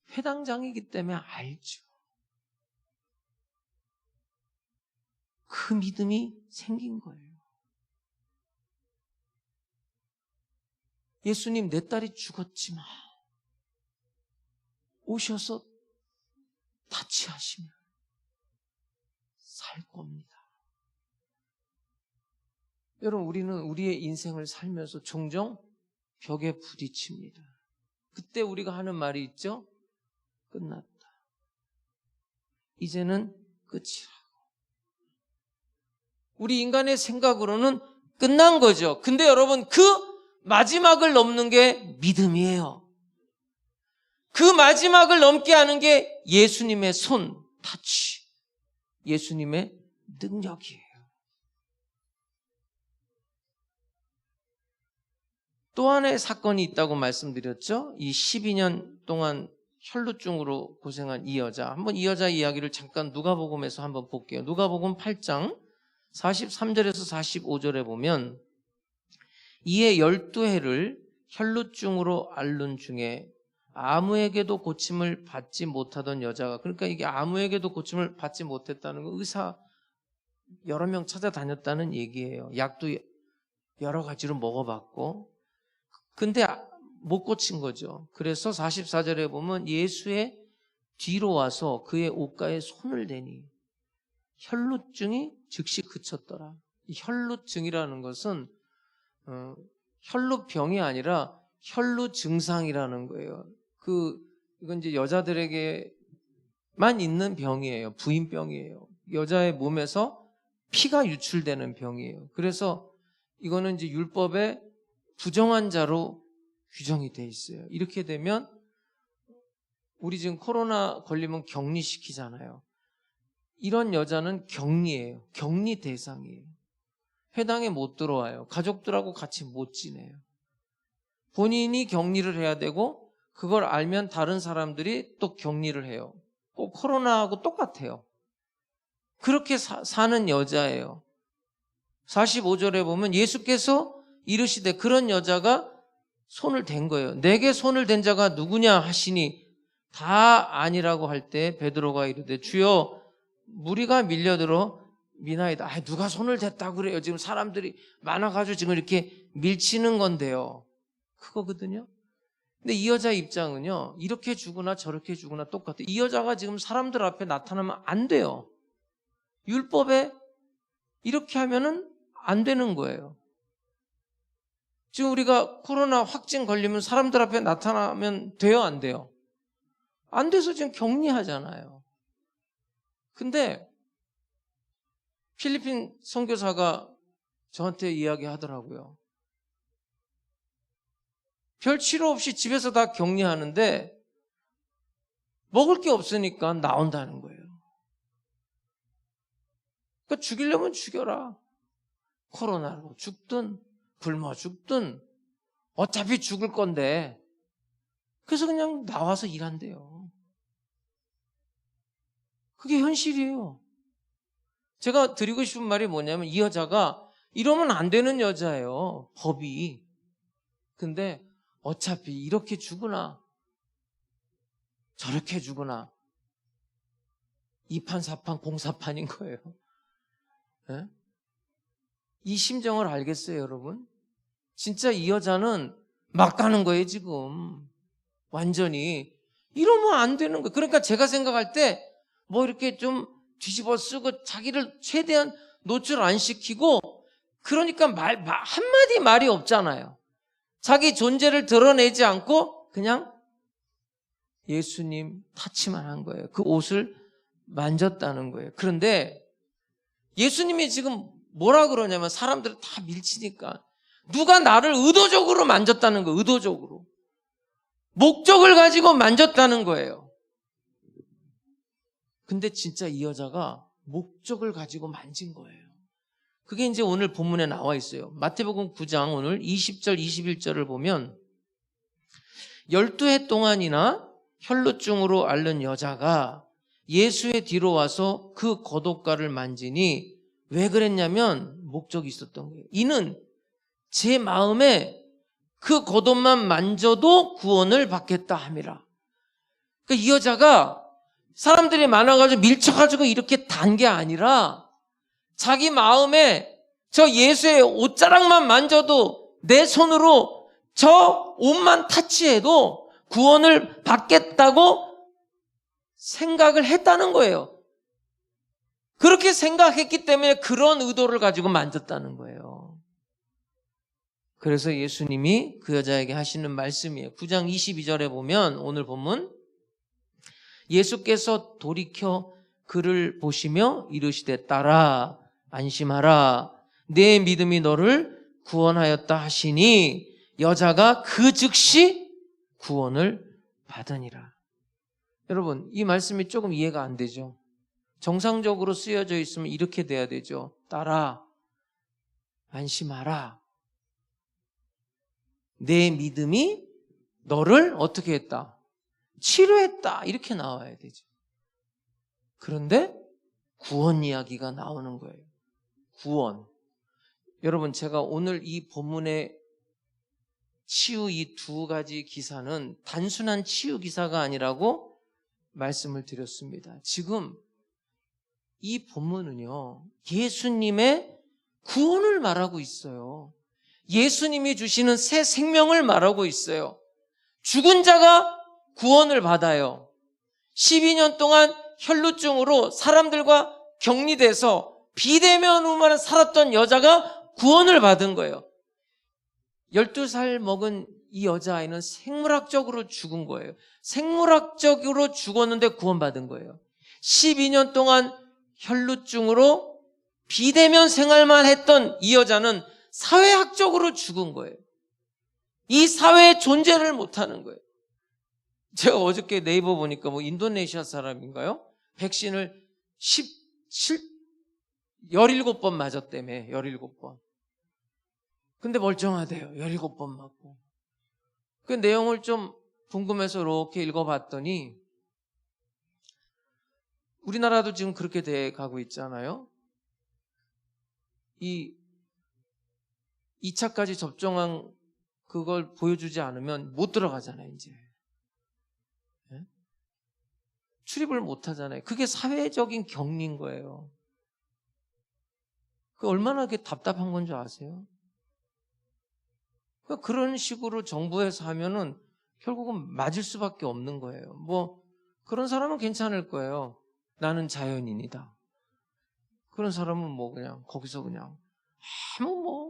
회당장이기 때문에 알죠. 그 믿음이 생긴 거예요. 예수님, 내 딸이 죽었지만 오셔서 타치하시면 살 겁니다. 여러분, 우리는 우리의 인생을 살면서 종종 벽에 부딪힙니다. 그때 우리가 하는 말이 있죠? 끝났다. 이제는 끝이라고. 우리 인간의 생각으로는 끝난 거죠. 근데 여러분, 그 마지막을 넘는 게 믿음이에요. 그 마지막을 넘게 하는 게 예수님의 손, 타치, 예수님의 능력이에요. 또 하나의 사건이 있다고 말씀드렸죠. 이 12년 동안 혈루증으로 고생한 이 여자. 한번 이 여자 이야기를 잠깐 누가복음에서 한번 볼게요. 누가복음 8장 43절에서 45절에 보면 이에 12해를 혈루증으로 앓는 중에 아무에게도 고침을 받지 못하던 여자가, 그러니까 이게 아무에게도 고침을 받지 못했다는 건 의사 여러 명 찾아다녔다는 얘기예요. 약도 여러 가지로 먹어봤고 근데 못 고친 거죠. 그래서 44절에 보면 예수의 뒤로 와서 그의 옷가에 손을 대니 혈루증이 즉시 그쳤더라. 이 혈루증이라는 것은 혈루병이 아니라 혈루 증상이라는 거예요. 이건 이제 여자들에게만 있는 병이에요. 부인병이에요. 여자의 몸에서 피가 유출되는 병이에요. 그래서 이거는 이제 율법의 부정한 자로 규정이 돼 있어요. 이렇게 되면 우리 지금 코로나 걸리면 격리시키잖아요. 이런 여자는 격리예요. 격리 대상이에요. 회당에 못 들어와요. 가족들하고 같이 못 지내요. 본인이 격리를 해야 되고 그걸 알면 다른 사람들이 또 격리를 해요. 꼭 코로나하고 똑같아요. 그렇게 사는 여자예요. 45절에 보면 예수께서 이르시되 그런 여자가 손을 댄 거예요. 내게 손을 댄 자가 누구냐 하시니 다 아니라고 할 때 베드로가 이르되 주여 무리가 밀려들어 미나이다. 누가 손을 댔다고 그래요. 지금 사람들이 많아가지고 지금 이렇게 밀치는 건데요. 그거거든요. 근데 이 여자 입장은요, 이렇게 주거나 저렇게 주거나 똑같아요. 이 여자가 지금 사람들 앞에 나타나면 안 돼요. 율법에 이렇게 하면은 안 되는 거예요. 지금 우리가 코로나 확진 걸리면 사람들 앞에 나타나면 돼요, 안 돼요? 안 돼서 지금 격리하잖아요. 근데 필리핀 선교사가 저한테 이야기하더라고요. 별 치료 없이 집에서 다 격리하는데 먹을 게 없으니까 나온다는 거예요. 그러니까 죽이려면 죽여라. 코로나로 죽든 굶어 죽든 어차피 죽을 건데 그래서 그냥 나와서 일한대요. 그게 현실이에요. 제가 드리고 싶은 말이 뭐냐면 이 여자가 이러면 안 되는 여자예요. 법이. 근데 어차피 이렇게 죽으나 저렇게 죽으나 이판사판 공사판인 거예요. 네? 이 심정을 알겠어요, 여러분? 진짜 이 여자는 막 가는 거예요, 지금. 완전히. 이러면 안 되는 거예요. 그러니까 제가 생각할 때 뭐 이렇게 좀 뒤집어 쓰고 자기를 최대한 노출 안 시키고 그러니까 한마디 말이 없잖아요. 자기 존재를 드러내지 않고 그냥 예수님 타치만 한 거예요. 그 옷을 만졌다는 거예요. 그런데 예수님이 지금 뭐라 그러냐면 사람들을 다 밀치니까 누가 나를 의도적으로 만졌다는 거예요. 의도적으로. 목적을 가지고 만졌다는 거예요. 근데 진짜 이 여자가 목적을 가지고 만진 거예요. 그게 이제 오늘 본문에 나와 있어요. 마태복음 9장 오늘 20절 21절을 보면 12해 동안이나 혈루증으로 앓는 여자가 예수의 뒤로 와서 그 겉옷가를 만지니 왜 그랬냐면 목적이 있었던 거예요. 이는 제 마음에 그 겉옷만 만져도 구원을 받겠다 함이라. 그러니까 이 여자가 사람들이 많아가지고 밀쳐가지고 이렇게 단 게 아니라 자기 마음에 저 예수의 옷자락만 만져도 내 손으로 저 옷만 타치해도 구원을 받겠다고 생각을 했다는 거예요. 그렇게 생각했기 때문에 그런 의도를 가지고 만졌다는 거예요. 그래서 예수님이 그 여자에게 하시는 말씀이에요. 9장 22절에 보면 오늘 본문 예수께서 돌이켜 그를 보시며 이르시되 딸아 안심하라. 내 믿음이 너를 구원하였다 하시니 여자가 그 즉시 구원을 받으니라. 여러분, 이 말씀이 조금 이해가 안 되죠? 정상적으로 쓰여져 있으면 이렇게 돼야 되죠. 딸아, 안심하라. 내 믿음이 너를 어떻게 했다? 치료했다. 이렇게 나와야 되죠. 그런데 구원 이야기가 나오는 거예요. 구원. 여러분, 제가 오늘 이 본문의 치유 이 두 가지 기사는 단순한 치유 기사가 아니라고 말씀을 드렸습니다. 지금 이 본문은요, 예수님의 구원을 말하고 있어요. 예수님이 주시는 새 생명을 말하고 있어요. 죽은 자가 구원을 받아요. 12년 동안 혈루증으로 사람들과 격리돼서 비대면으로만 살았던 여자가 구원을 받은 거예요. 12살 먹은 이 여자아이는 생물학적으로 죽은 거예요. 생물학적으로 죽었는데 구원받은 거예요. 12년 동안 혈루증으로 비대면 생활만 했던 이 여자는 사회학적으로 죽은 거예요. 이 사회의 존재를 못하는 거예요. 제가 어저께 네이버 보니까 인도네시아 사람인가요? 백신을 17번 맞았다며. 17번. 근데 멀쩡하대요. 17번 맞고. 그 내용을 좀 궁금해서 이렇게 읽어봤더니 우리나라도 지금 그렇게 돼 가고 있잖아요. 이 2차까지 접종한 그걸 보여주지 않으면 못 들어가잖아요, 이제. 네? 출입을 못 하잖아요. 그게 사회적인 격리인 거예요. 그 얼마나 그게 답답한 건 줄 아세요? 그런 식으로 정부에서 하면은 결국은 맞을 수밖에 없는 거예요. 그런 사람은 괜찮을 거예요. 나는 자연인이다. 그런 사람은 그냥 거기서 그냥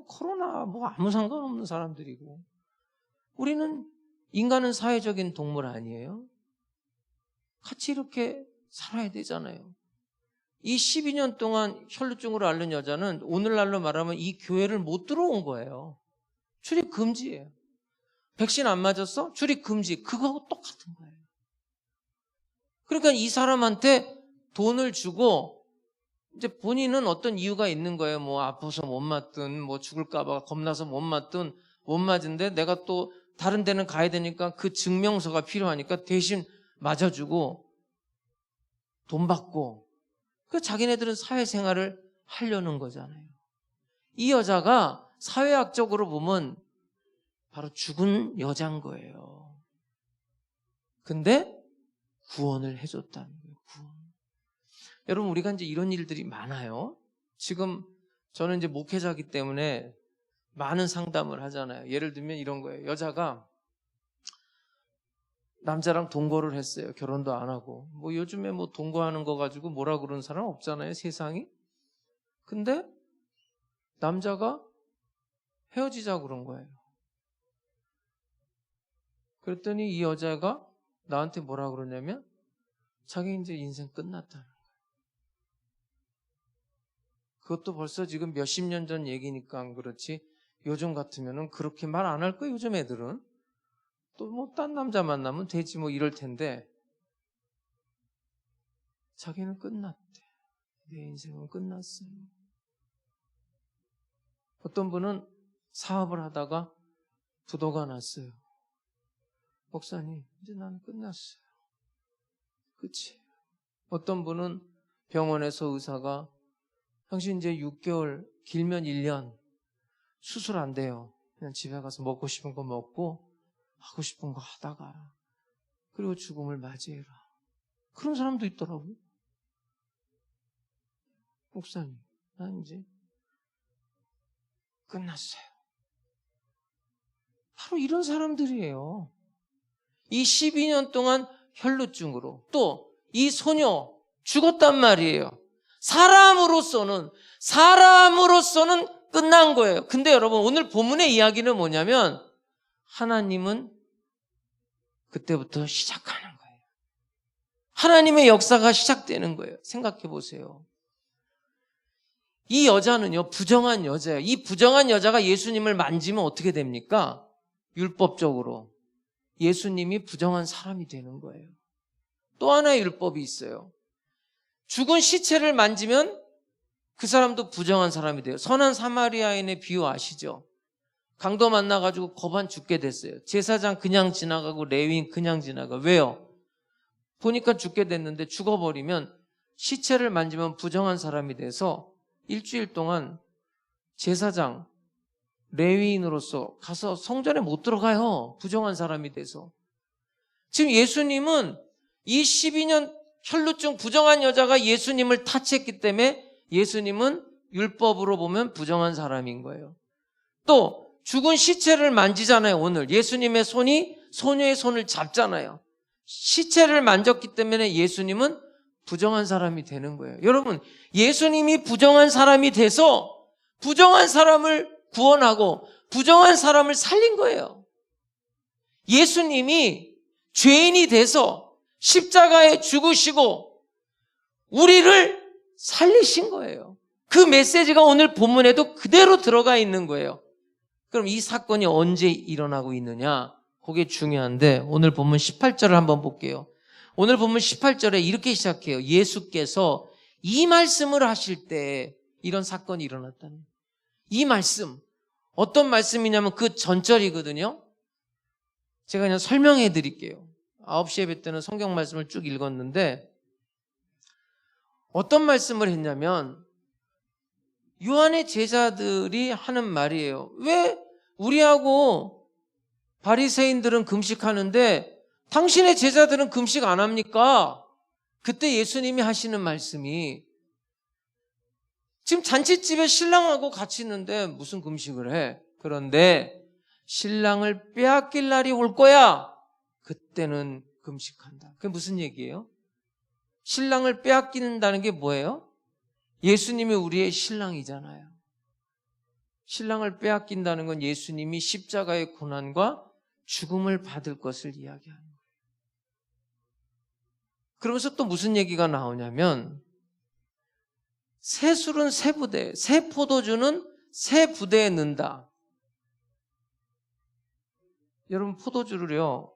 코로나 아무 상관없는 사람들이고. 우리는 인간은 사회적인 동물 아니에요? 같이 이렇게 살아야 되잖아요. 이 12년 동안 혈루증으로 앓는 여자는 오늘날로 말하면 이 교회를 못 들어온 거예요. 출입 금지예요. 백신 안 맞았어? 출입 금지. 그거하고 똑같은 거예요. 그러니까 이 사람한테 돈을 주고 이제 본인은 어떤 이유가 있는 거예요. 아파서 못 맞든 죽을까봐 겁나서 못 맞든 못 맞은데 내가 또 다른 데는 가야 되니까 그 증명서가 필요하니까 대신 맞아주고 돈 받고 자기네들은 사회생활을 하려는 거잖아요. 이 여자가 사회학적으로 보면 바로 죽은 여자인 거예요. 근데 구원을 해줬다는 거예요. 구원. 여러분, 우리가 이제 이런 일들이 많아요. 지금 저는 이제 목회자이기 때문에 많은 상담을 하잖아요. 예를 들면 이런 거예요. 여자가 남자랑 동거를 했어요. 결혼도 안 하고. 요즘에 동거하는 거 가지고 뭐라 그러는 사람 없잖아요, 세상이. 근데 남자가 헤어지자 그런 거예요. 그랬더니 이 여자가 나한테 뭐라 그러냐면 자기 이제 인생 끝났다는 거예요. 그것도 벌써 지금 몇십 년 전 얘기니까 안 그렇지 요즘 같으면은 그렇게 말 안 할 거예요. 요즘 애들은 또 딴 남자 만나면 되지 이럴 텐데 자기는 끝났대. 내 인생은 끝났어요. 어떤 분은 사업을 하다가 부도가 났어요. 목사님, 이제 나는 끝났어요. 끝이에요. 어떤 분은 병원에서 의사가 당신 이제 6개월, 길면 1년 수술 안 돼요. 그냥 집에 가서 먹고 싶은 거 먹고 하고 싶은 거 하다가 그리고 죽음을 맞이해라. 그런 사람도 있더라고요. 목사님, 난 이제 끝났어요. 바로 이런 사람들이에요. 이 12년 동안 혈루증으로 또 이 소녀 죽었단 말이에요. 사람으로서는 끝난 거예요. 근데 여러분, 오늘 본문의 이야기는 뭐냐면 하나님은 그때부터 시작하는 거예요. 하나님의 역사가 시작되는 거예요. 생각해 보세요. 이 여자는요, 부정한 여자예요. 이 부정한 여자가 예수님을 만지면 어떻게 됩니까? 율법적으로 예수님이 부정한 사람이 되는 거예요. 또 하나의 율법이 있어요. 죽은 시체를 만지면 그 사람도 부정한 사람이 돼요. 선한 사마리아인의 비유 아시죠? 강도 만나가지고 거반 죽게 됐어요. 제사장 그냥 지나가고 레위인 그냥 지나가. 왜요? 보니까 죽게 됐는데 죽어버리면 시체를 만지면 부정한 사람이 돼서 일주일 동안 제사장, 레위인으로서 가서 성전에 못 들어가요. 부정한 사람이 돼서. 지금 예수님은 이 12년 혈루증 부정한 여자가 예수님을 타치했기 때문에 예수님은 율법으로 보면 부정한 사람인 거예요. 또 죽은 시체를 만지잖아요. 오늘 예수님의 손이 소녀의 손을 잡잖아요. 시체를 만졌기 때문에 예수님은 부정한 사람이 되는 거예요. 여러분, 예수님이 부정한 사람이 돼서 부정한 사람을 구원하고 부정한 사람을 살린 거예요. 예수님이 죄인이 돼서 십자가에 죽으시고 우리를 살리신 거예요. 그 메시지가 오늘 본문에도 그대로 들어가 있는 거예요. 그럼 이 사건이 언제 일어나고 있느냐? 그게 중요한데 오늘 본문 18절을 한번 볼게요. 오늘 본문 18절에 이렇게 시작해요. 예수께서 이 말씀을 하실 때 이런 사건이 일어났다는 거예요. 이 말씀, 어떤 말씀이냐면 그 전절이거든요. 제가 그냥 설명해 드릴게요. 9시 예배 때는 성경 말씀을 쭉 읽었는데 어떤 말씀을 했냐면 요한의 제자들이 하는 말이에요. 왜 우리하고 바리새인들은 금식하는데 당신의 제자들은 금식 안 합니까? 그때 예수님이 하시는 말씀이 지금 잔치집에 신랑하고 같이 있는데 무슨 금식을 해? 그런데 신랑을 빼앗길 날이 올 거야. 그때는 금식한다. 그게 무슨 얘기예요? 신랑을 빼앗긴다는 게 뭐예요? 예수님이 우리의 신랑이잖아요. 신랑을 빼앗긴다는 건 예수님이 십자가의 고난과 죽음을 받을 것을 이야기하는 거예요. 그러면서 또 무슨 얘기가 나오냐면 새 술은 새 부대에, 새 포도주는 새 부대에 넣는다. 여러분 포도주를요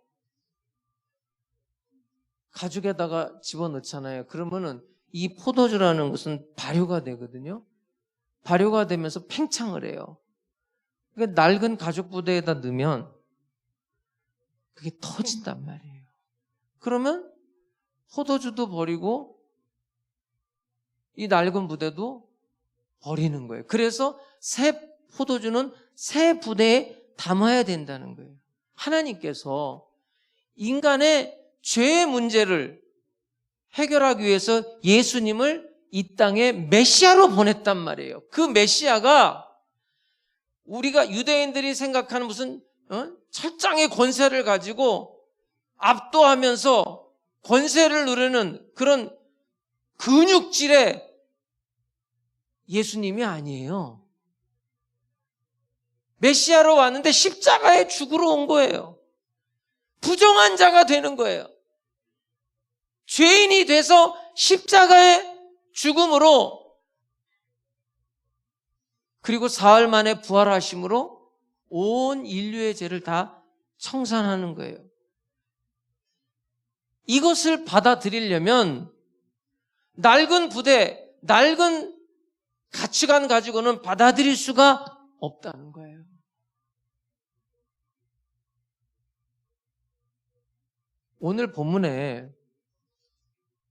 가죽에다가 집어넣잖아요. 그러면은 이 포도주라는 것은 발효가 되거든요. 발효가 되면서 팽창을 해요. 그러니까 낡은 가죽 부대에다 넣으면 그게 터진단 말이에요. 그러면 포도주도 버리고 이 낡은 부대도 버리는 거예요. 그래서 새 포도주는 새 부대에 담아야 된다는 거예요. 하나님께서 인간의 죄의 문제를 해결하기 위해서 예수님을 이 땅에 메시아로 보냈단 말이에요. 그 메시아가 우리가 유대인들이 생각하는 무슨 철장의 권세를 가지고 압도하면서 권세를 누르는 그런 근육질의 예수님이 아니에요. 메시아로 왔는데 십자가에 죽으러 온 거예요. 부정한 자가 되는 거예요. 죄인이 돼서 십자가의 죽음으로 그리고 사흘 만에 부활하심으로 온 인류의 죄를 다 청산하는 거예요. 이것을 받아들이려면 낡은 부대, 낡은 가치관 가지고는 받아들일 수가 없다는 거예요. 오늘 본문에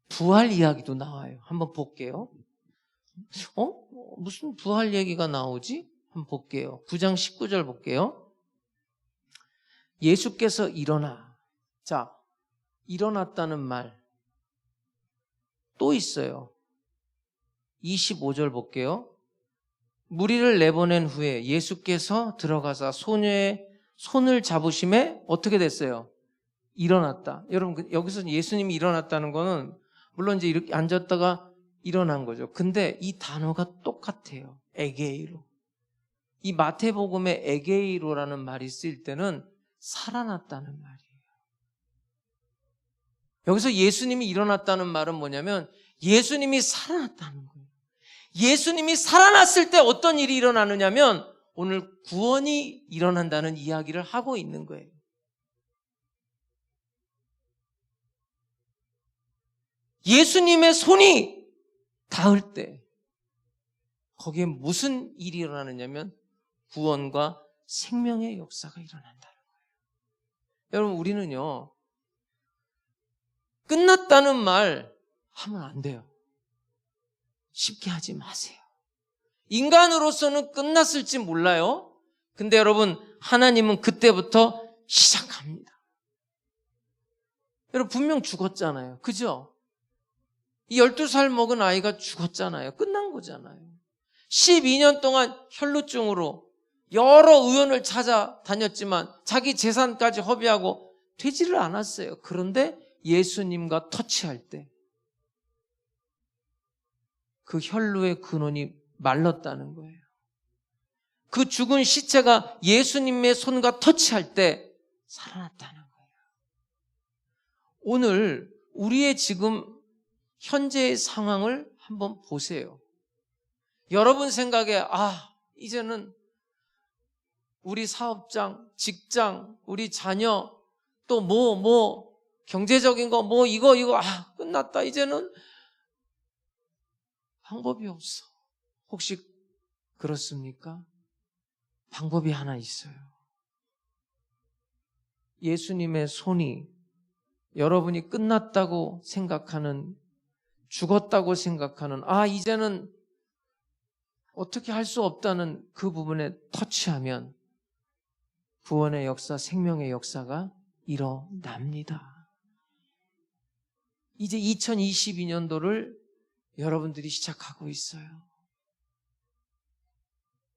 부활 이야기도 나와요. 한번 볼게요. 무슨 부활 얘기가 나오지? 한번 볼게요. 9장 19절 볼게요. 예수께서 일어나. 자, 일어났다는 말 또 있어요. 25절 볼게요. 무리를 내보낸 후에 예수께서 들어가사 소녀의 손을 잡으심에 어떻게 됐어요? 일어났다. 여러분, 여기서 예수님이 일어났다는 거는 물론 이제 이렇게 앉았다가 일어난 거죠. 근데 이 단어가 똑같아요. 에게이로. 이 마태복음에 에게이로라는 말이 쓰일 때는 살아났다는 말이에요. 여기서 예수님이 일어났다는 말은 뭐냐면 예수님이 살아났다는 거예요. 예수님이 살아났을 때 어떤 일이 일어나느냐면 오늘 구원이 일어난다는 이야기를 하고 있는 거예요. 예수님의 손이 닿을 때 거기에 무슨 일이 일어나느냐면 구원과 생명의 역사가 일어난다는 거예요. 여러분, 우리는요, 끝났다는 말 하면 안 돼요. 쉽게 하지 마세요. 인간으로서는 끝났을지 몰라요. 근데 여러분, 하나님은 그때부터 시작합니다. 여러분, 분명 죽었잖아요. 그죠? 이 12살 먹은 아이가 죽었잖아요. 끝난 거잖아요. 12년 동안 혈루증으로 여러 의원을 찾아다녔지만 자기 재산까지 허비하고 되지를 않았어요. 그런데 예수님과 터치할 때 그 혈루의 근원이 말랐다는 거예요. 그 죽은 시체가 예수님의 손과 터치할 때 살아났다는 거예요. 오늘 우리의 지금 현재의 상황을 한번 보세요. 여러분 생각에 이제는 우리 사업장, 직장, 우리 자녀, 또 경제적인 거 이거 끝났다. 이제는 방법이 없어. 혹시 그렇습니까? 방법이 하나 있어요. 예수님의 손이 여러분이 끝났다고 생각하는, 죽었다고 생각하는, 이제는 어떻게 할 수 없다는 그 부분에 터치하면 구원의 역사, 생명의 역사가 일어납니다. 이제 2022년도를 여러분들이 시작하고 있어요.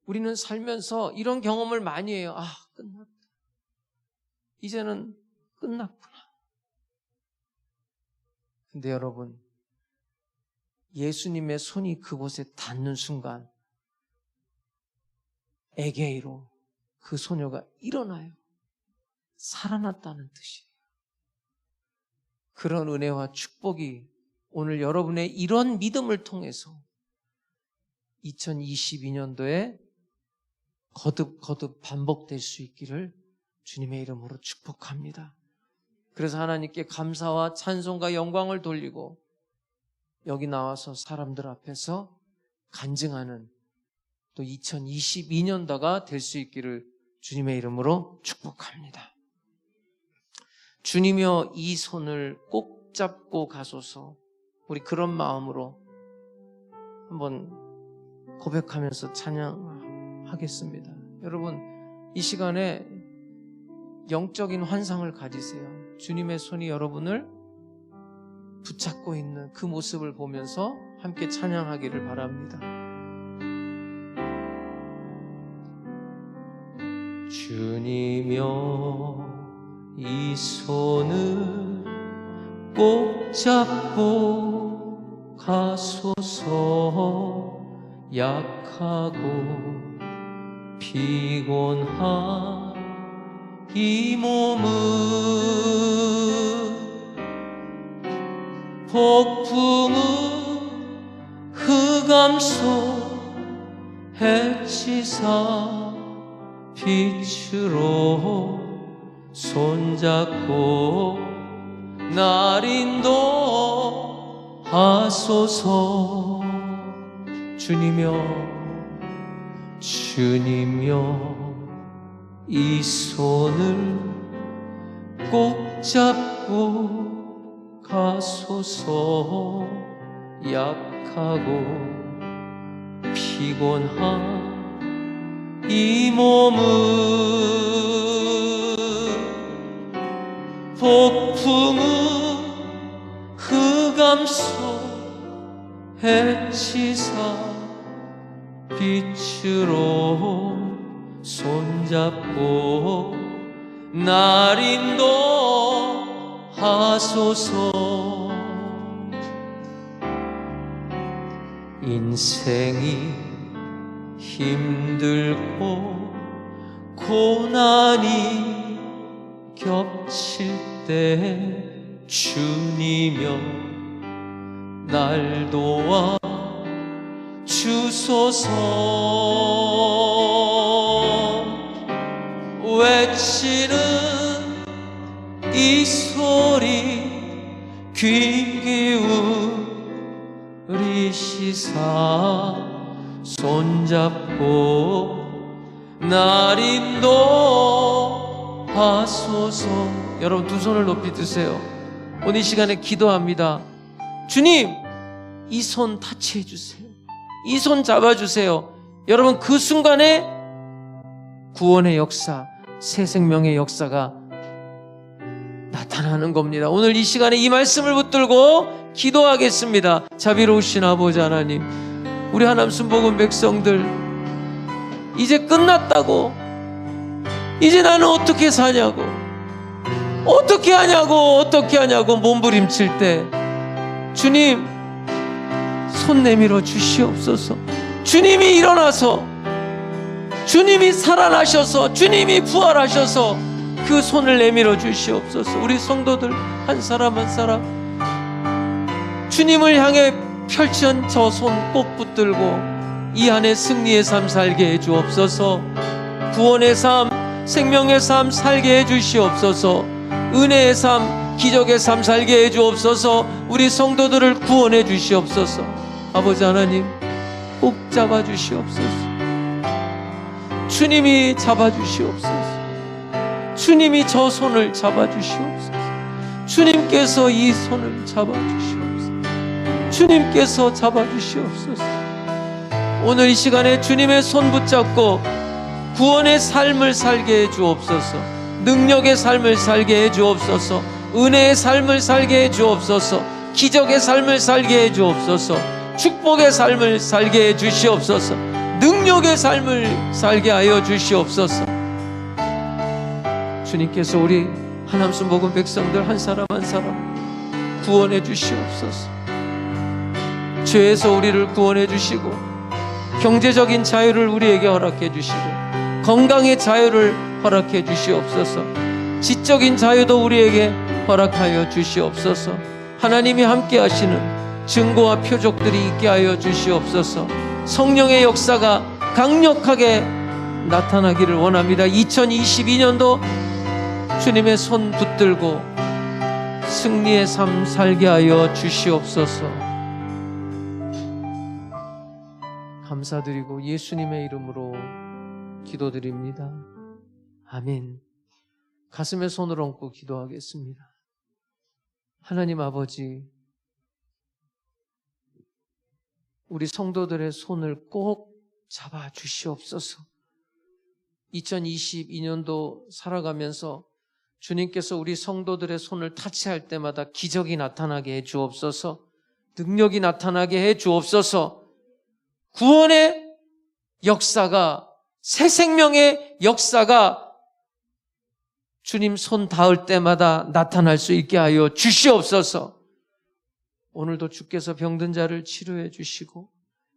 우리는 살면서 이런 경험을 많이 해요. 끝났다. 이제는 끝났구나. 근데 여러분, 예수님의 손이 그곳에 닿는 순간 에게이로 그 소녀가 일어나요. 살아났다는 뜻이에요. 그런 은혜와 축복이 오늘 여러분의 이런 믿음을 통해서 2022년도에 거듭 반복될 수 있기를 주님의 이름으로 축복합니다. 그래서 하나님께 감사와 찬송과 영광을 돌리고 여기 나와서 사람들 앞에서 간증하는 또 2022년도가 될 수 있기를 주님의 이름으로 축복합니다. 주님이여 이 손을 꼭 잡고 가소서. 우리 그런 마음으로 한번 고백하면서 찬양하겠습니다. 여러분, 이 시간에 영적인 환상을 가지세요. 주님의 손이 여러분을 붙잡고 있는 그 모습을 보면서 함께 찬양하기를 바랍니다. 주님이여 이 손을 꼭 잡고 가소서. 약하고 피곤한 이 몸은 폭풍은 흑암속 해치사 빛으로 손잡고 날 인도하소서. 주님이여 이 손을 꼭 잡고 가소서. 약하고 피곤한 이 몸은 폭풍은 흑암속 해치사 빛으로 손잡고 날 인도하소서. 인생이 힘들고 고난이 겹칠 때 주님여 날 도와 주소서. 주소서. 외치는 이 소리 귀 기울이시사 손잡고 날 인도하소서. 여러분 두 손을 높이 드세요. 오늘 이 시간에 기도합니다. 주님, 이 손 타치해 주세요. 이 손 잡아주세요. 여러분 그 순간에 구원의 역사, 새 생명의 역사가 나타나는 겁니다. 오늘 이 시간에 이 말씀을 붙들고 기도하겠습니다. 자비로우신 아버지 하나님, 우리 하나님 순복음 백성들 이제 끝났다고, 이제 나는 어떻게 사냐고, 어떻게 하냐고 몸부림칠 때 주님 손 내밀어 주시옵소서. 주님이 일어나서, 주님이 살아나셔서, 주님이 부활하셔서 그 손을 내밀어 주시옵소서. 우리 성도들 한 사람 한 사람 주님을 향해 펼친 저 손 꼭 붙들고 이 안에 승리의 삶 살게 해 주옵소서. 구원의 삶, 생명의 삶 살게 해 주시옵소서. 은혜의 삶, 기적의 삶 살게 해 주옵소서. 우리 성도들을 구원해 주시옵소서. 아버지 하나님 꼭 잡아 주시옵소서. 주님이 잡아 주시옵소서. 주님이 저 손을 잡아 주시옵소서. 주님께서 이 손을 잡아 주시옵소서. 주님께서 잡아 주시옵소서. 오늘 이 시간에 주님의 손 붙잡고 구원의 삶을 살게 해 주옵소서. 능력의 삶을 살게 해 주옵소서. 은혜의 삶을 살게 해 주옵소서. 기적의 삶을 살게 해 주옵소서. 축복의 삶을 살게 해 주시옵소서. 능력의 삶을 살게 하여 주시옵소서. 주님께서 우리 하나님 순복음 백성들 한 사람 한 사람 구원해 주시옵소서. 죄에서 우리를 구원해 주시고 경제적인 자유를 우리에게 허락해 주시고 건강의 자유를 허락해 주시옵소서. 지적인 자유도 우리에게 허락하여 주시옵소서. 하나님이 함께 하시는 증거와 표적들이 있게 하여 주시옵소서. 성령의 역사가 강력하게 나타나기를 원합니다. 2022년도 주님의 손 붙들고 승리의 삶 살게 하여 주시옵소서. 감사드리고 예수님의 이름으로 기도드립니다. 아멘. 가슴에 손을 얹고 기도하겠습니다. 하나님 아버지, 우리 성도들의 손을 꼭 잡아 주시옵소서. 2022년도 살아가면서 주님께서 우리 성도들의 손을 타치할 때마다 기적이 나타나게 해 주옵소서. 능력이 나타나게 해 주옵소서. 구원의 역사가, 새 생명의 역사가 주님 손 닿을 때마다 나타날 수 있게 하여 주시옵소서. 오늘도 주께서 병든 자를 치료해 주시고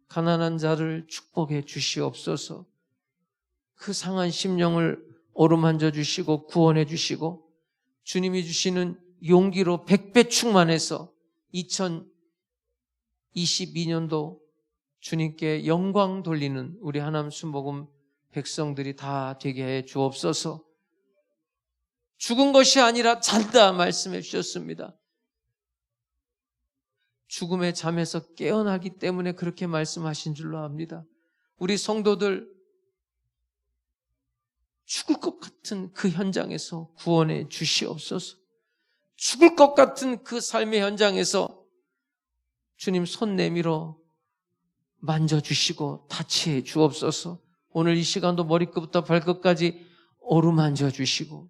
가난한 자를 축복해 주시옵소서. 그 상한 심령을 어루만져 주시고 구원해 주시고 주님이 주시는 용기로 100배 충만해서 2022년도 주님께 영광 돌리는 우리 하나님 순복음 백성들이 다 되게 해 주옵소서. 죽은 것이 아니라 잔다 말씀해 주셨습니다. 죽음의 잠에서 깨어나기 때문에 그렇게 말씀하신 줄로 압니다. 우리 성도들 죽을 것 같은 그 현장에서 구원해 주시옵소서. 죽을 것 같은 그 삶의 현장에서 주님 손 내밀어 만져주시고 타치해 주옵소서. 오늘 이 시간도 머리끝부터 발끝까지 어루만져 주시고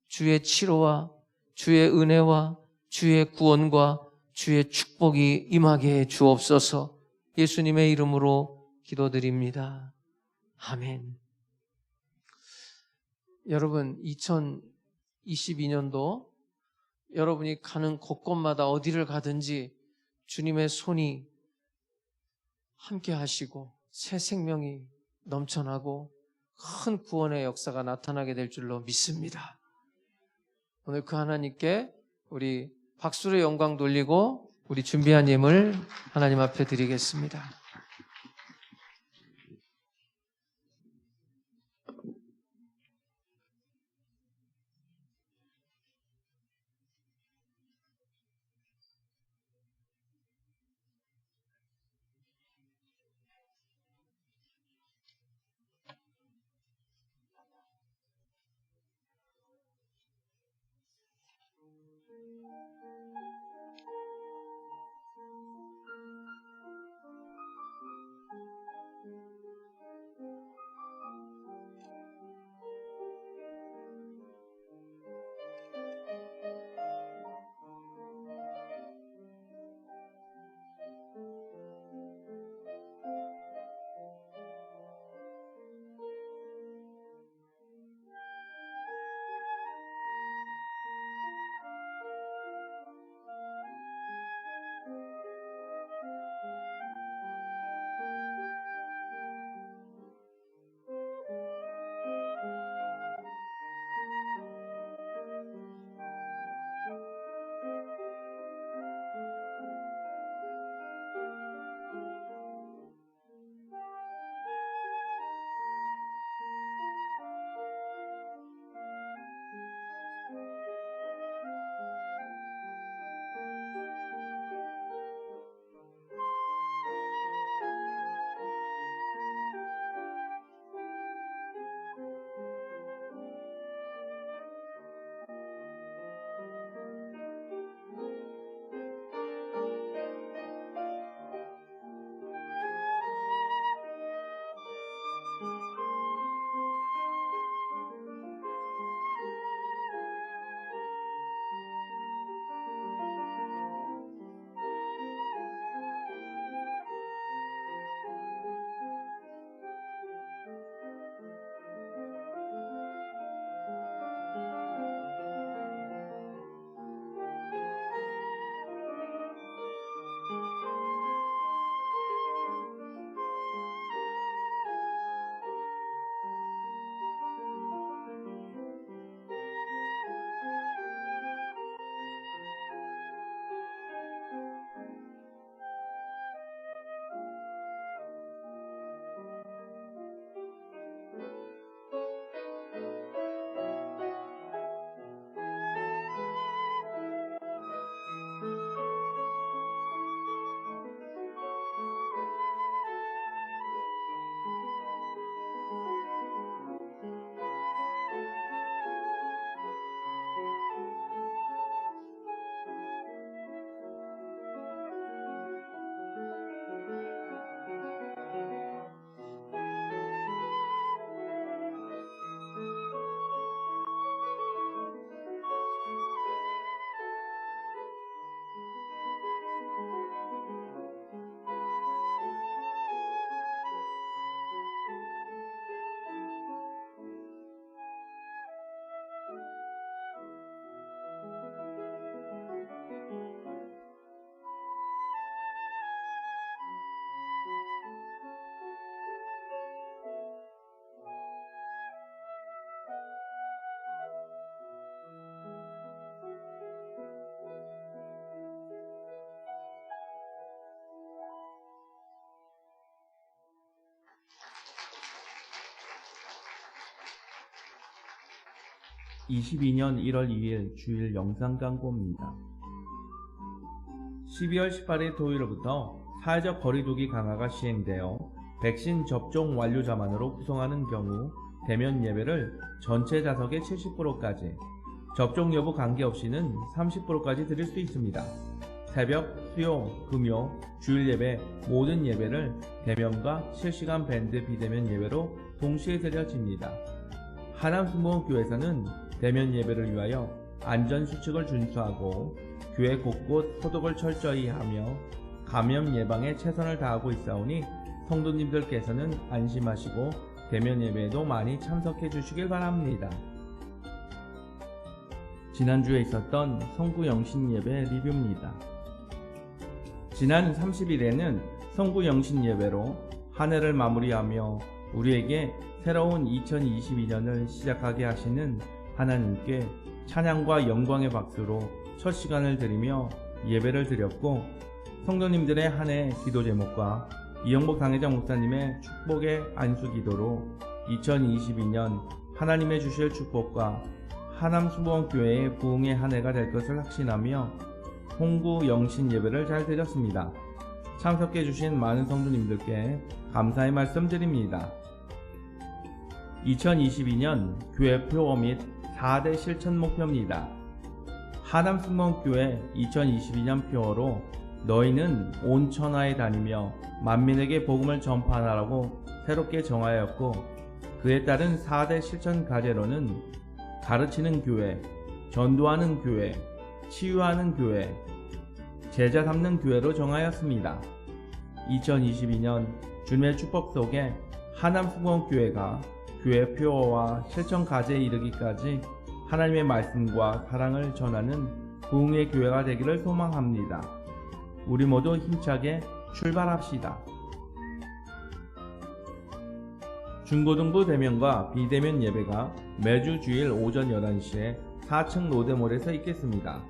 주의 치료와 주의 은혜와 주의 구원과 주의 축복이 임하게 해 주옵소서. 예수님의 이름으로 기도드립니다. 아멘. 여러분, 2022년도 여러분이 가는 곳곳마다 어디를 가든지 주님의 손이 함께 하시고 새 생명이 넘쳐나고 큰 구원의 역사가 나타나게 될 줄로 믿습니다. 오늘 그 하나님께 우리 박수로 영광 돌리고 우리 준비한 예물 하나님 앞에 드리겠습니다. 2022년 1월 2일 주일 영상 광고입니다. 12월 18일 토요일부터 사회적 거리두기 강화가 시행되어 백신 접종 완료자만으로 구성하는 경우 대면 예배를 전체 좌석의 70%까지, 접종 여부 관계없이는 30%까지 드릴 수 있습니다. 새벽, 수요, 금요, 주일 예배 모든 예배를 대면과 실시간 밴드 비대면 예배로 동시에 드려집니다. 하남순복음교회에서는 대면 예배를 위하여 안전수칙을 준수하고 교회 곳곳 소독을 철저히 하며 감염 예방에 최선을 다하고 있사오니 성도님들께서는 안심하시고 대면 예배에도 많이 참석해 주시길 바랍니다. 지난주에 있었던 성구 영신 예배 리뷰입니다. 지난 30일에는 성구 영신 예배로 한 해를 마무리하며 우리에게 새로운 2022년을 시작하게 하시는 하나님께 찬양과 영광의 박수로 첫 시간을 드리며 예배를 드렸고, 성도님들의 한 해 기도 제목과 이영복 당회자 목사님의 축복의 안수 기도로 2022년 하나님의 주실 축복과 하남순복음교회의 부흥의 한 해가 될 것을 확신하며 홍구 영신 예배를 잘 드렸습니다. 참석해 주신 많은 성도님들께 감사의 말씀 드립니다. 2022년 교회 표어 및 4대 실천 목표입니다. 하남승봉교회 2022년 표어로 너희는 온 천하에 다니며 만민에게 복음을 전파하라고 새롭게 정하였고, 그에 따른 4대 실천 과제로는 가르치는 교회, 전도하는 교회, 치유하는 교회, 제자 삼는 교회로 정하였습니다. 2022년 주님의 축복 속에 하남승봉교회가 교회 표어와 실천 과제에 이르기까지 하나님의 말씀과 사랑을 전하는 부흥의 교회가 되기를 소망합니다. 우리 모두 힘차게 출발합시다. 중고등부 대면과 비대면 예배가 매주 주일 오전 11시에 4층 로데몰에서 있겠습니다.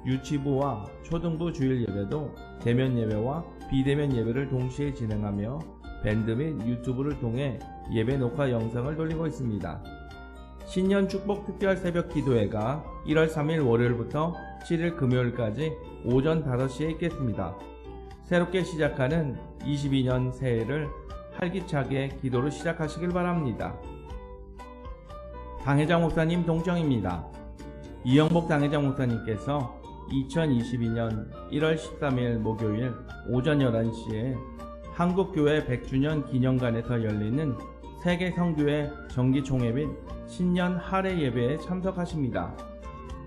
유치부와 초등부 주일 예배도 대면 예배와 비대면 예배를 동시에 진행하며 밴드 및 유튜브를 통해 예배 녹화 영상을 돌리고 있습니다. 신년 축복 특별 새벽 기도회가 1월 3일 월요일부터 7일 금요일까지 오전 5시에 있겠습니다. 새롭게 시작하는 22년 새해를 활기차게 기도로 시작하시길 바랍니다. 당회장 목사님 동정입니다. 이영복 당회장 목사님께서 2022년 1월 13일 목요일 오전 11시에 한국교회 100주년 기념관에서 열리는 세계성교회 정기총회 및 신년 할애 예배에 참석하십니다.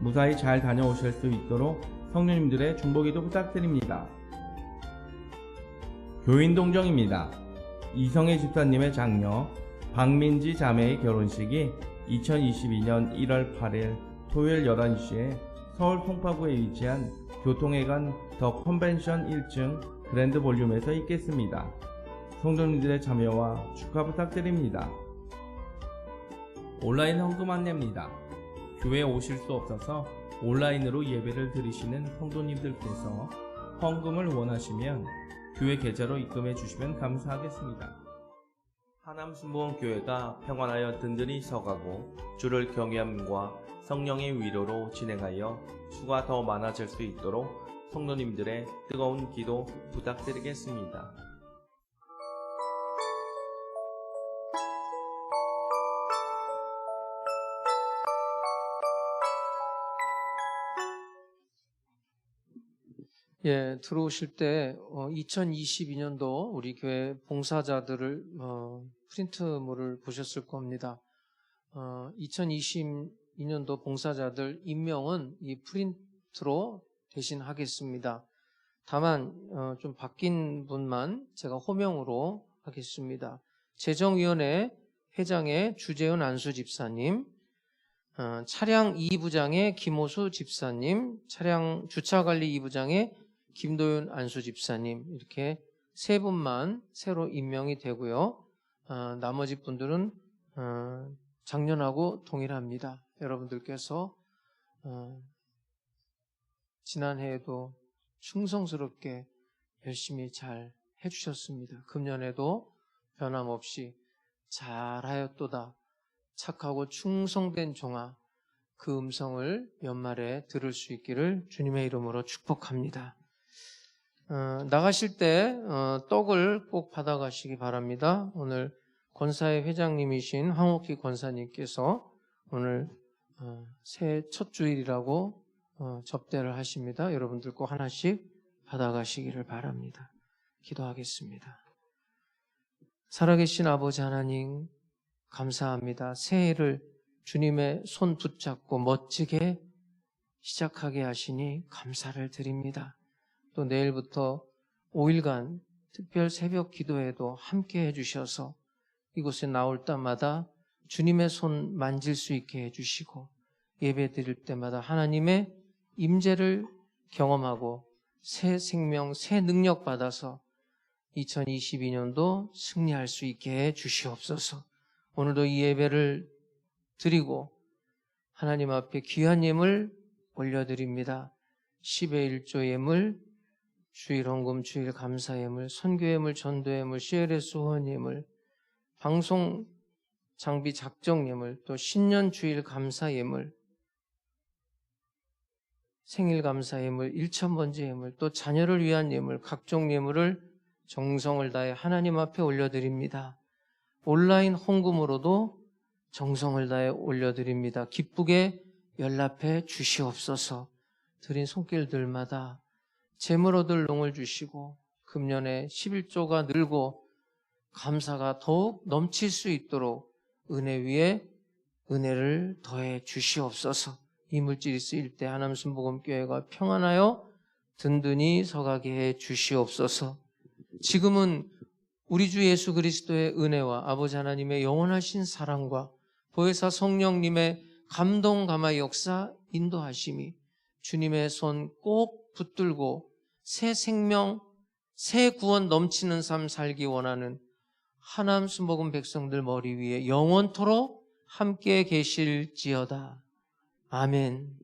무사히 잘 다녀오실 수 있도록 성도님들의 중보기도 부탁드립니다. 교인 동정입니다. 이성애 집사님의 장녀 박민지 자매의 결혼식이 2022년 1월 8일 토요일 11시에 서울 송파구에 위치한 교통회관 더 컨벤션 1층 그랜드 볼륨에서 있겠습니다. 성도님들의 참여와 축하 부탁드립니다. 온라인 헌금 안내입니다. 교회에 오실 수 없어서 온라인으로 예배를 드리시는 성도님들께서 헌금을 원하시면 교회 계좌로 입금해 주시면 감사하겠습니다. 하남순복음교회가 평안하여 든든히 서가고 주를 경외함과 성령의 위로로 진행하여 수가 더 많아질 수 있도록 성도님들의 뜨거운 기도 부탁드리겠습니다. 예, 들어오실 때 2022년도 우리 교회 봉사자들을 프린트물을 보셨을 겁니다. 2022년도 봉사자들 임명은 이 프린트로 대신하겠습니다. 다만 좀 바뀐 분만 제가 호명으로 하겠습니다. 재정위원회 회장의 주재훈 안수 집사님, 차량 2부장의 김호수 집사님, 차량 주차관리 2부장의 김도윤 안수 집사님, 이렇게 세 분만 새로 임명이 되고요. 나머지 분들은 작년하고 동일합니다. 여러분들께서 지난해에도 충성스럽게 열심히 잘 해주셨습니다. 금년에도 변함없이 잘하였도다. 착하고 충성된 종아, 그 음성을 연말에 들을 수 있기를 주님의 이름으로 축복합니다. 나가실 때 떡을 꼭 받아가시기 바랍니다. 오늘 권사회 회장님이신 황옥희 권사님께서 오늘 새해 첫 주일이라고 접대를 하십니다. 여러분들 꼭 하나씩 받아가시기를 바랍니다. 기도하겠습니다. 살아계신 아버지 하나님, 감사합니다. 새해를 주님의 손 붙잡고 멋지게 시작하게 하시니 감사를 드립니다. 또 내일부터 5일간 특별 새벽 기도회도 함께 해주셔서 이곳에 나올 때마다 주님의 손 만질 수 있게 해주시고 예배 드릴 때마다 하나님의 임재를 경험하고 새 생명, 새 능력 받아서 2022년도 승리할 수 있게 해 주시옵소서. 오늘도 이 예배를 드리고 하나님 앞에 귀한 예물 올려드립니다. 10의 1조 예물, 주일 헌금, 주일 감사 예물, 선교 예물, 전도 예물, CLS 후원 예물, 방송 장비 작정 예물, 또 신년 주일 감사 예물, 생일 감사 예물, 1,000번째 예물, 또 자녀를 위한 예물, 각종 예물을 정성을 다해 하나님 앞에 올려드립니다. 온라인 헌금으로도 정성을 다해 올려드립니다. 기쁘게 연락해 주시옵소서. 드린 손길들마다 재물 얻을 농을 주시고 금년에 11조가 늘고 감사가 더욱 넘칠 수 있도록 은혜 위에 은혜를 더해 주시옵소서. 이 물질이 쓰일 때 하남 순복음교회가 평안하여 든든히 서가게 해 주시옵소서. 지금은 우리 주 예수 그리스도의 은혜와 아버지 하나님의 영원하신 사랑과 보혜사 성령님의 감동 감화 역사 인도하심이 주님의 손 꼭 붙들고 새 생명, 새 구원 넘치는 삶 살기 원하는 하남 순복음 백성들 머리 위에 영원토록 함께 계실지어다. 아멘.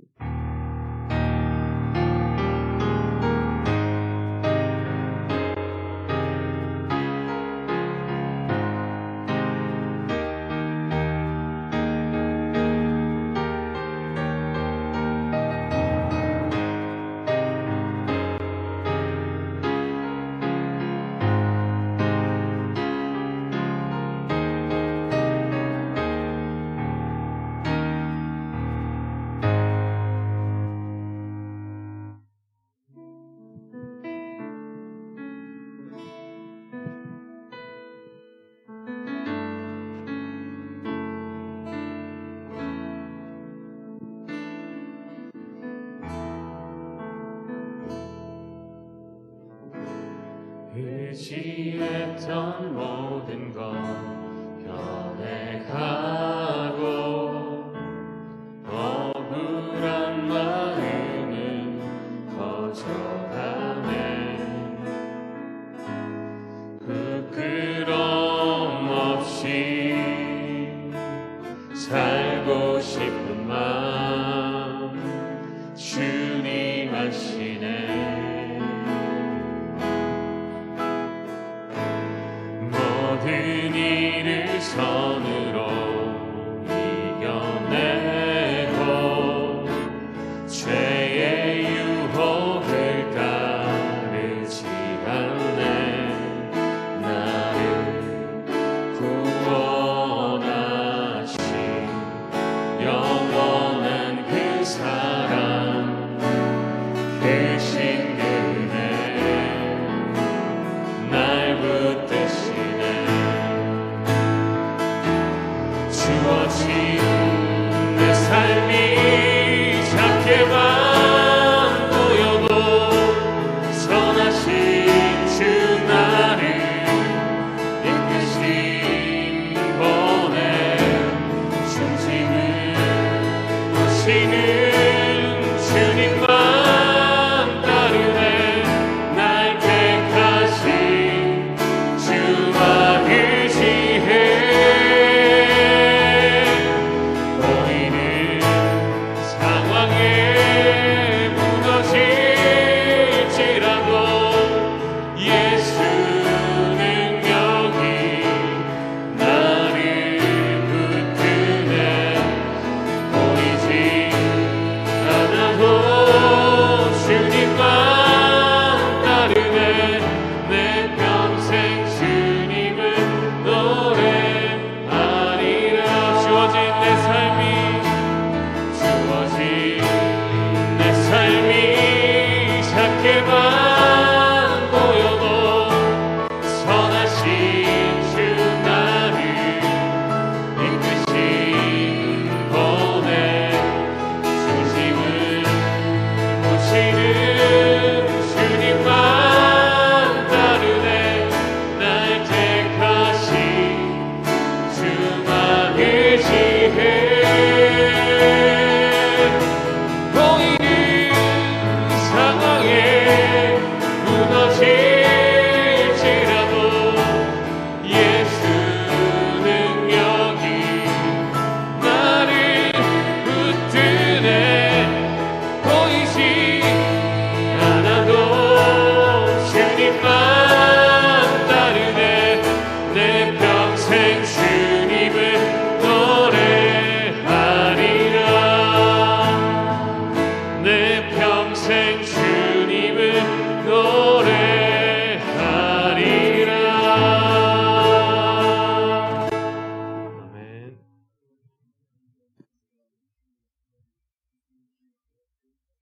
의지했던 모든 것 변해가고 억울한 마음은 커져가네. 부끄럼 없이 살고 싶은 마음 주님 아시네. 모든 일을 선으로 이겨내고 죄의 유혹을 따르지 않네. 나를 구원하신 영원한 그 사랑 크신 그네 날 붙드시네. 주어진 내 삶이 작게만 보여도 선하신 주 나를 깨끗이 보내 중심을 보시는 주님만 따르네. 날 택하신 주만 의지해. 보이는 상황에 무너질지라도 예수 능력이 나를 붙드네. 보이지 않아도 주님만 따르네. 내 평생 주님을 노래하리라. 주어진 내 삶이 작게만